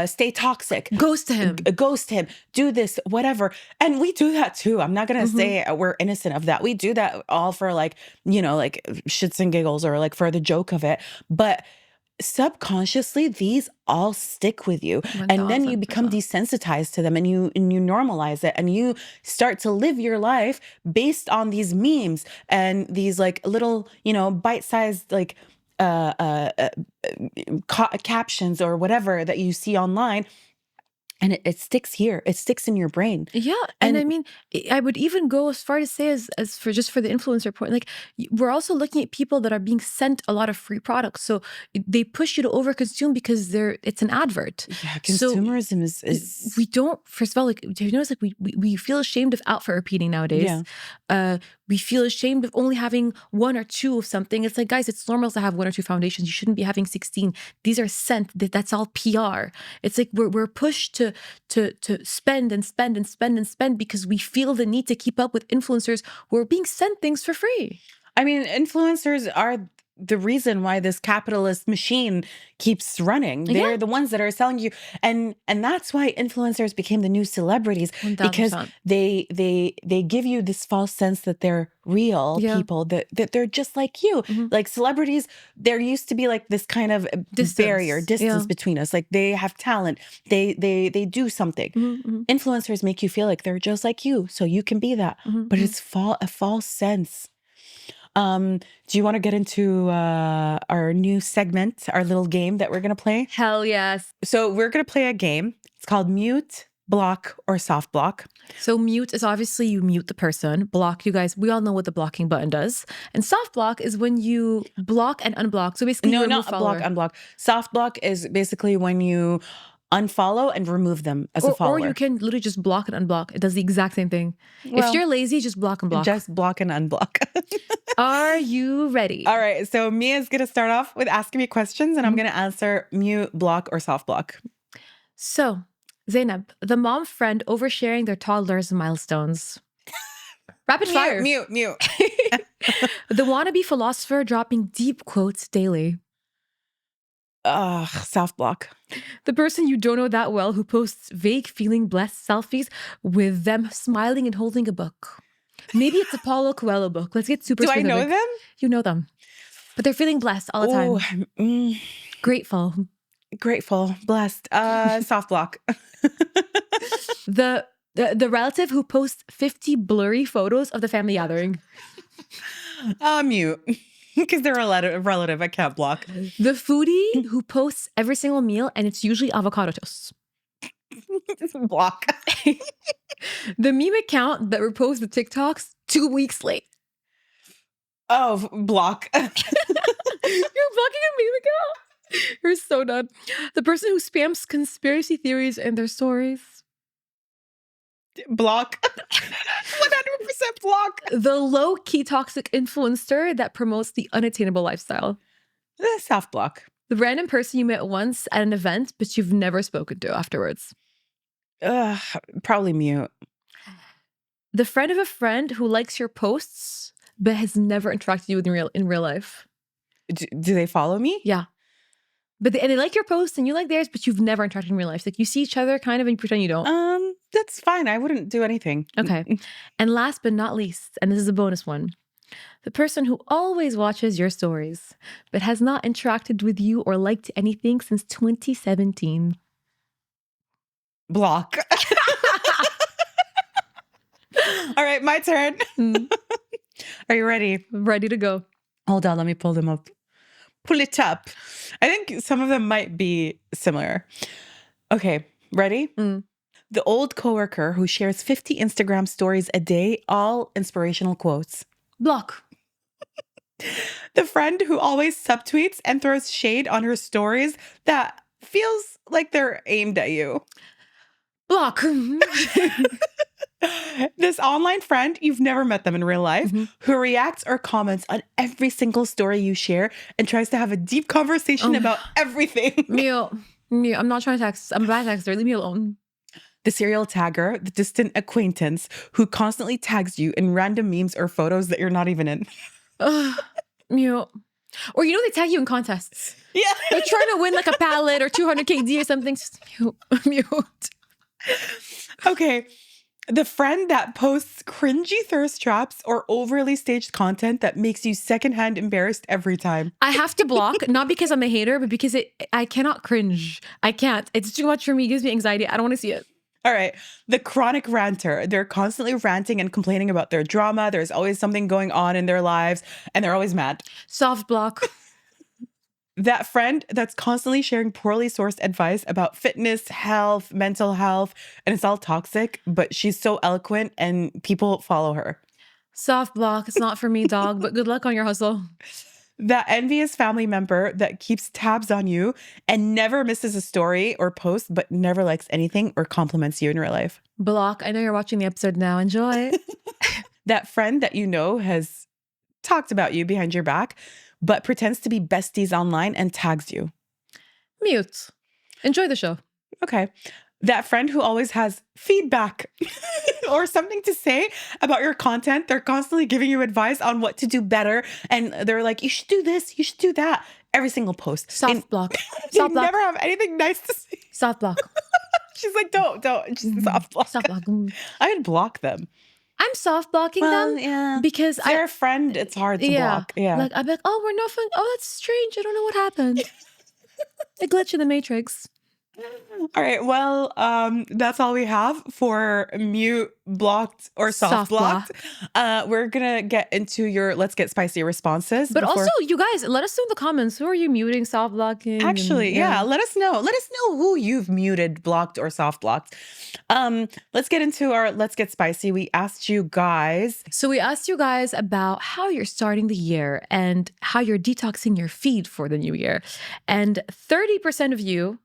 stay toxic,
ghost him,
do this, whatever. And we do that too. I'm not going to say we're innocent of that. We do that all for like, you know, like shits and giggles or like for the joke of it. But subconsciously, these all stick with you. 1,000%. And then you become desensitized to them and you normalize it and you start to live your life based on these memes and these like little, you know, bite-sized like captions or whatever that you see online. And it sticks here. It sticks in your brain.
Yeah. And I mean, I would even go as far to say as for just for the influencer point, like we're also looking at people that are being sent a lot of free products. So they push you to overconsume because it's an advert.
Yeah, consumerism is
we don't, first of all, like, do you notice like we feel ashamed of outfit repeating nowadays? Yeah. We feel ashamed of only having one or two of something. It's like, guys, it's normal to have one or two foundations. You shouldn't be having 16. These are sent. That's all PR. It's like we're pushed to spend and spend and spend and spend because we feel the need to keep up with influencers who are being sent things for free.
I mean, influencers are the reason why this capitalist machine keeps running. They're the ones that are selling you. And that's why influencers became the new celebrities,
1000%.
because they give you this false sense that they're real people, that they're just like you. Like celebrities, there used to be like this kind of distance between us. Like they have talent. They do something. Influencers make you feel like they're just like you, so you can be that. But it's a false sense. Do you want to get into our new segment, our little game that we're going to play?
Hell yes.
So we're going to play a game. It's called Mute, Block, or Soft Block.
So mute is obviously you mute the person. Block, you guys, we all know what the blocking button does. And soft block is when you block and unblock. So basically,
no, not block, unblock. Soft block is basically when you unfollow and remove them as a follower.
Or you can literally just block and unblock. It does the exact same thing. Well, if you're lazy, just block and block.
Just block and unblock.
Are you ready?
All right. So Mia's going to start off with asking me questions, and I'm going to answer mute, block, or soft block.
So, Zainab, the mom friend oversharing their toddler's milestones. Rapid fire.
Mute.
The wannabe philosopher dropping deep quotes daily.
Soft block.
The person you don't know that well who posts vague feeling blessed selfies with them smiling and holding a book. Maybe it's a Paulo Coelho book. Let's get super specific.
Do I know them?
You know them. But they're feeling blessed all the time. Grateful,
blessed. Soft block.
The relative who posts 50 blurry photos of the family gathering.
Mute. Because they're a relative. I can't block.
The foodie who posts every single meal and it's usually avocado toast.
Block.
The meme account that reposts the TikToks 2 weeks late.
Oh, block.
You're blocking a meme account? You're so done. The person who spams conspiracy theories in their stories.
Block. 100% block.
The low-key toxic influencer that promotes the unattainable lifestyle.
Soft block.
The random person you met once at an event, but you've never spoken to afterwards.
Probably mute.
The friend of a friend who likes your posts, but has never interacted with you in real life.
Do they follow me?
Yeah. But they like your posts and you like theirs, but you've never interacted in real life. Like you see each other kind of and you pretend you don't.
That's fine. I wouldn't do anything.
Okay. And last but not least, and this is a bonus one, the person who always watches your stories, but has not interacted with you or liked anything since 2017.
Block. All right, my turn. Are you ready?
Ready to go.
Hold on, let me pull them up. Pull it up. I think some of them might be similar. Okay, ready? The old coworker who shares 50 Instagram stories a day, all inspirational quotes.
Block.
The friend who always subtweets and throws shade on her stories that feels like they're aimed at you.
Block.
This online friend, you've never met them in real life, who reacts or comments on every single story you share and tries to have a deep conversation about everything.
Mute. I'm not trying to text. I'm a bad texter. Leave me alone.
The serial tagger, the distant acquaintance who constantly tags you in random memes or photos that you're not even in.
Mute. Or they tag you in contests.
Yeah.
They're trying to win like a pallet or 200 KD or something. Just mute.
Okay. The friend that posts cringy thirst traps or overly staged content that makes you secondhand embarrassed every time.
I have to block, not because I'm a hater, but because I cannot cringe. I can't. It's too much for me. It gives me anxiety. I don't want to see it.
All right. The chronic ranter. They're constantly ranting and complaining about their drama. There's always something going on in their lives and they're always mad.
Soft block.
That friend that's constantly sharing poorly sourced advice about fitness, health, mental health, and it's all toxic, but she's so eloquent and people follow her.
Soft block. It's not for me, dog, but good luck on your hustle.
That envious family member that keeps tabs on you and never misses a story or post, but never likes anything or compliments you in real life.
Block. I know you're watching the episode now. Enjoy.
That friend that you know has talked about you behind your back, but pretends to be besties online and tags you.
Mute. Enjoy the show.
Okay. that friend who always has feedback or something to say about your content. They're constantly giving you advice on what to do better. And they're like, you should do this, you should do that. Every single post.
Soft block.
They
Soft block.
never have anything nice to say.
Soft block.
She's like, don't. Just soft block.
Soft block.
I would block them.
I'm soft blocking them
Yeah.
because
If they're a friend, it's hard to block. Yeah.
Like I'm like, oh, we're not fun. Oh, that's strange. I don't know what happened. A glitch in the matrix.
All right. Well, that's all we have for mute, blocked, or soft blocked. We're gonna get into your let's get spicy responses.
But also, you guys, let us know in the comments, who are you muting, soft blocking?
Actually, yeah, let us know. Let us know who you've muted, blocked, or soft blocked. Let's get into our let's get spicy. We asked you guys.
So we asked you guys about how you're starting the year and how you're detoxing your feed for the new year. And 30% of you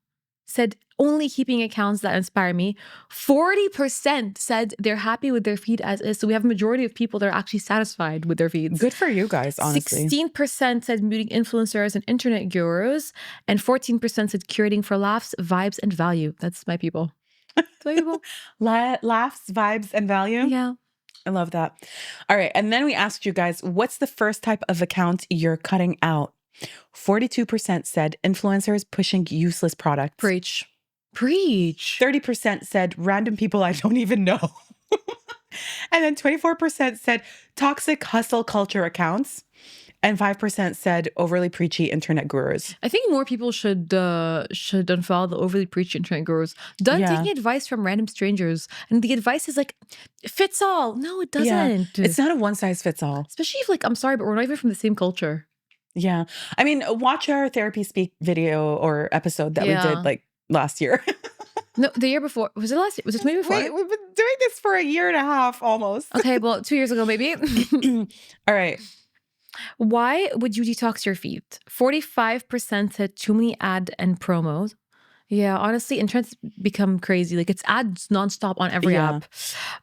said only keeping accounts that inspire me. 40% said they're happy with their feed as is. So we have a majority of people that are actually satisfied with their feeds.
Good for you guys, honestly.
16% said muting influencers and internet gurus. And 14% said curating for laughs, vibes, and value. That's my people. That's my people.
Laughs, vibes, and value.
Yeah.
I love that. All right. And then we asked you guys, what's the first type of account you're cutting out? 42% said influencers pushing useless products.
Preach.
30% said random people I don't even know. And then 24% said toxic hustle culture accounts. And 5% said overly preachy internet gurus.
I think more people should unfollow the overly preachy internet gurus. Done taking advice from random strangers. And the advice is like, fits all. No, it doesn't.
Yeah. It's not a one size fits all.
Especially if I'm sorry, but we're not even from the same culture.
Yeah. I mean, watch our therapy speak video or episode that we did last year.
No, the year before. Was it last year? Was it 20 before?
Wait, we've been doing this for a year and a half almost.
Okay, well, 2 years ago, maybe.
All right.
Why would you detox your feed? 45% said too many ad and promos. Yeah, honestly, internet's become crazy. Like it's ads nonstop on every app.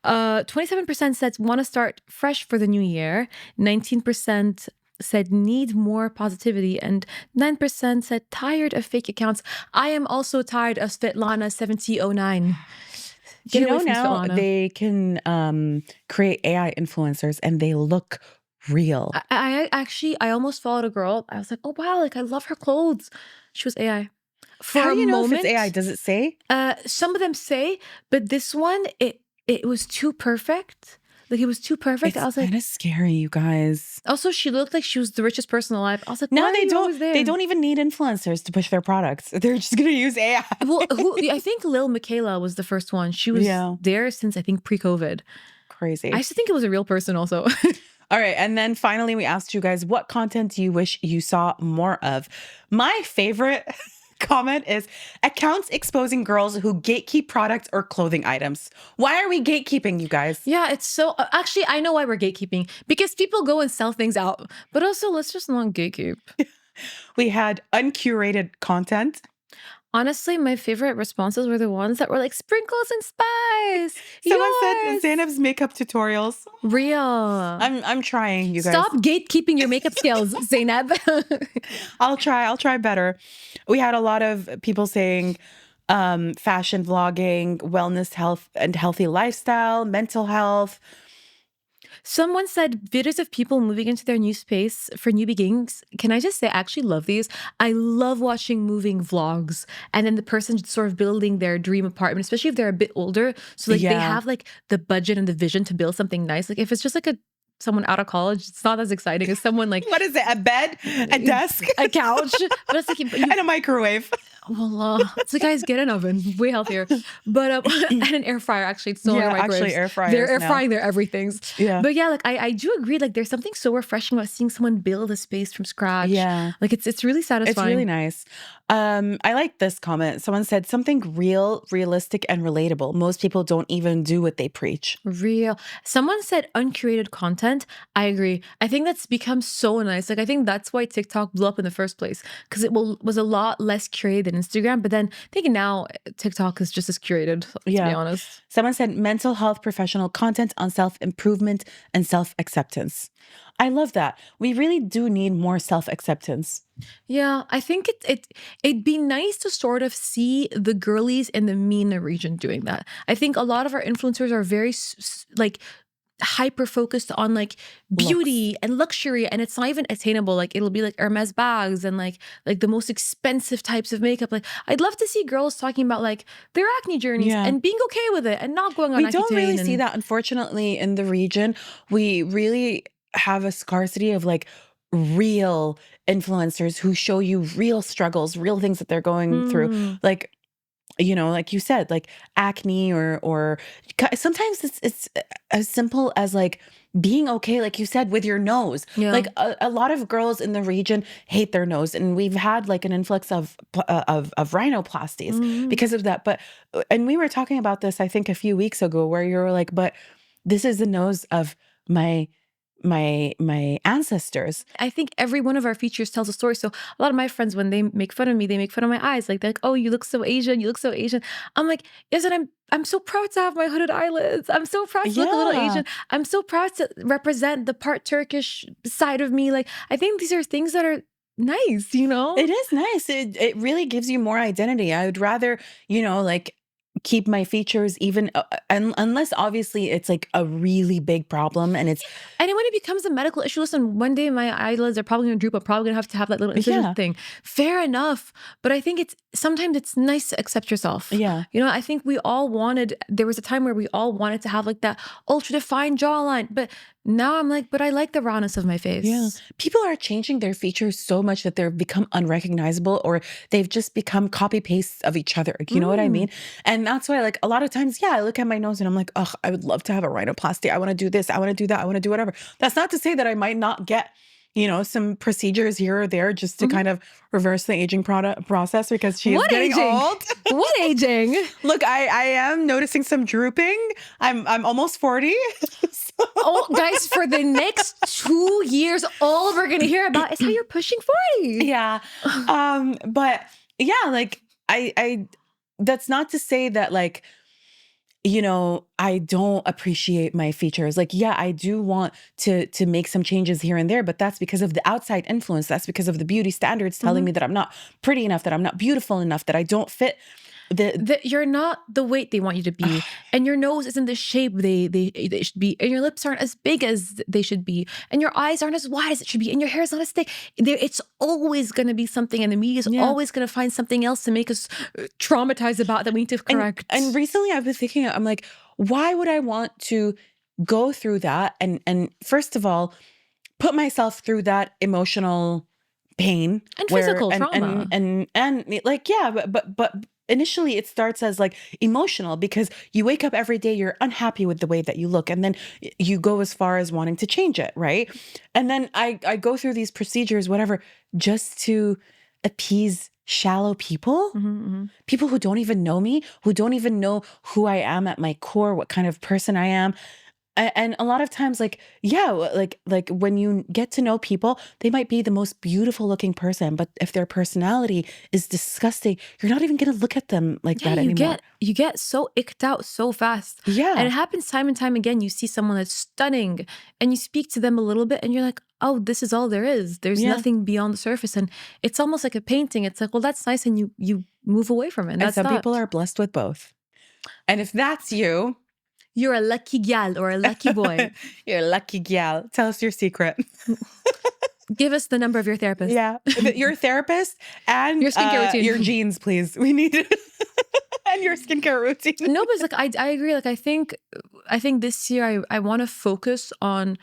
27% said want to start fresh for the new year. 19% said need more positivity, and 9% said tired of fake accounts. I am also tired of Svetlana7009.
You know, now they can create AI influencers and they look real.
I almost followed a girl. I was like, oh wow, like I love her clothes. She was AI.
How do you know if it's AI? Does it say?
Some of them say, but this one, it was too perfect. Like it was too perfect. I was like,
kind of scary, you guys.
Also, she looked like she was the richest person alive. I was like,
no, they don't. They don't even need influencers to push their products. They're just gonna use AI.
Well, I think Lil Michaela was the first one. She was there since I think pre-COVID.
Crazy.
I used to think it was a real person also.
All right. And then finally, we asked you guys, what content do you wish you saw more of? My favorite comment is accounts exposing girls who gatekeep products or clothing items. Why are we gatekeeping, you guys?
Yeah, it's so actually I know why we're gatekeeping, because people go and sell things out, but also let's just not gatekeep.
We had uncurated content.
Honestly, my favorite responses were the ones that were like sprinkles and spice.
Someone said Zainab's makeup tutorials.
Real.
I'm trying, you guys.
Stop gatekeeping your makeup skills, Zainab.
I'll try better. We had a lot of people saying fashion vlogging, wellness, health, and healthy lifestyle, mental health.
Someone said videos of people moving into their new space for new beginnings. Can I just say, I actually love these. I love watching moving vlogs. And then the person sort of building their dream apartment, especially if they're a bit older. So like they have like the budget and the vision to build something nice. Like if it's just like someone out of college, it's not as exciting as someone like...
What is it? A bed? A desk?
A couch? But it's like...
and a microwave.
Well, it's like, guys, get an oven. Way healthier. But and an air fryer, actually. It's still in microwaves.
Actually air fryers
They're air frying their everythings.
Yeah.
But yeah, like I do agree. Like there's something so refreshing about seeing someone build a space from scratch.
Yeah.
Like it's really satisfying.
It's really nice. I like this comment. Someone said something real, realistic, and relatable. Most people don't even do what they preach.
Real. Someone said uncurated content. I agree. I think that's become so nice. Like I think that's why TikTok blew up in the first place, because it was a lot less curated than Instagram. But then I think now TikTok is just as curated, to be honest.
Someone said mental health professional content on self-improvement and self-acceptance. I love that. We really do need more self-acceptance.
Yeah, I think it'd be nice to sort of see the girlies in the MENA region doing that. I think a lot of our influencers are very like hyper focused on like beauty and luxury, and it's not even attainable. Like it'll be like Hermes bags and like the most expensive types of makeup. Like I'd love to see girls talking about like their acne journeys and being okay with it and not going on.
We don't really see that, unfortunately, in the region. We really have a scarcity of like real influencers who show you real struggles, real things that they're going through. Like, you know, like you said, like acne or sometimes it's as simple as like being okay, like you said, with your nose. Like a lot of girls in the region hate their nose, and we've had like an influx of rhinoplasties because of that. And we were talking about this, I think, a few weeks ago, where you were like, but this is the nose of my ancestors.
I think every one of our features tells a story. So a lot of my friends, when they make fun of me, they make fun of my eyes. Like they're like, oh, you look so Asian. You look so Asian. I'm like, yes, and I'm so proud to have my hooded eyelids. I'm so proud to look a little Asian. I'm so proud to represent the part Turkish side of me. Like I think these are things that are nice, you know?
It is nice. It really gives you more identity. I would rather, you know, like keep my features even unless obviously it's like a really big problem and when
it becomes a medical issue. Listen, one day my eyelids are probably gonna droop. I'm probably gonna have that little incision thing. Fair enough. But I think sometimes it's nice to accept yourself.
Yeah.
You know, I think there was a time where we all wanted to have like that ultra defined jawline, but now I'm like, but I like the roundness of my face.
Yeah. People are changing their features so much that they've become unrecognizable, or they've just become copy pastes of each other. You know what I mean? And that's why, like, a lot of times, I look at my nose and I'm like, oh, I would love to have a rhinoplasty. I want to do this. I want to do that. I want to do whatever. That's not to say that I might not get, you know, some procedures here or there just to kind of reverse the aging process, because she's getting old.
What aging?
Look, I am noticing some drooping. I'm almost 40.
Oh, guys, for the next 2 years, all we're gonna hear about is how you're pushing 40.
Yeah. But yeah, like I that's not to say that, like, you know, I don't appreciate my features. Like, yeah, I do want to make some changes here and there, but that's because of the outside influence. That's because of the beauty standards telling me that I'm not pretty enough, that I'm not beautiful enough, that I don't fit
that you're not the weight they want you to be, and your nose isn't the shape they should be, and your lips aren't as big as they should be, and your eyes aren't as wide as it should be, and your hair is not as thick. It's always going to be something, and the media is always going to find something else to make us traumatized about that we need to correct.
And recently I've been thinking, I'm like, why would I want to go through that? And first of all, put myself through that emotional pain
and physical trauma.
And like, but initially it starts as like emotional, because you wake up every day, you're unhappy with the way that you look, and then you go as far as wanting to change it, right? And then I go through these procedures, whatever, just to appease shallow people, people who don't even know me, who don't even know who I am at my core, what kind of person I am. And a lot of times, like, like when you get to know people, they might be the most beautiful looking person, but if their personality is disgusting, you're not even going to look at them like that anymore.
You get so icked out so fast.
Yeah.
And it happens time and time again. You see someone that's stunning and you speak to them a little bit and you're like, oh, this is all there is. There's nothing beyond the surface. And it's almost like a painting. It's like, well, that's nice. And you move away from it.
And some people are blessed with both. And if that's you,
you're a lucky gal or a lucky boy.
You're a lucky gal. Tell us your secret.
Give us the number of your therapist.
Yeah. Your therapist and
your skincare routine.
Your genes, please. We need it. And your skincare routine.
No, but it's like, I agree. Like, I think this year I want to focus on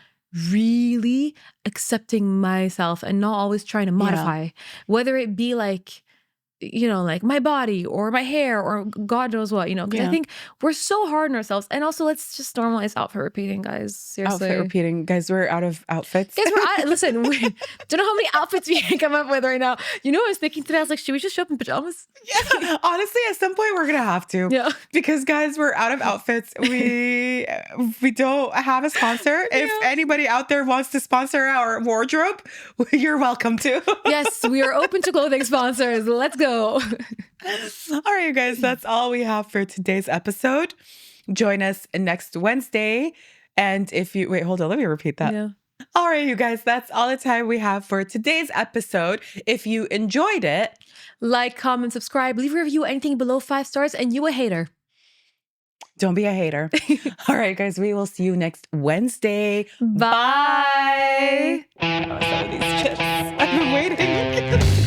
really accepting myself and not always trying to modify, whether it be like, you know, like my body or my hair or God knows what, you know, because I think we're so hard on ourselves. And also, let's just normalize outfit repeating, guys. Seriously.
Outfit repeating. Guys, we're out of outfits.
Guys, listen, don't know how many outfits we can come up with right now. You know, I was thinking today, I was like, should we just show up in pajamas?
Yeah. Honestly, at some point we're going to have to. Yeah. Because, guys, we're out of outfits. We don't have a sponsor. If anybody out there wants to sponsor our wardrobe, you're welcome to.
Yes, we are open to clothing sponsors. Let's go.
All right, you guys, that's all we have for today's episode. Join us next Wednesday. And if you wait, hold on, let me repeat that.
Yeah.
All right, you guys, that's all the time we have for today's episode. If you enjoyed it,
like, comment, subscribe, leave a review, anything below 5 stars, and you a hater.
Don't be a hater. All right, guys, we will see you next Wednesday.
Bye.
Oh, some of these chips. I've been waiting.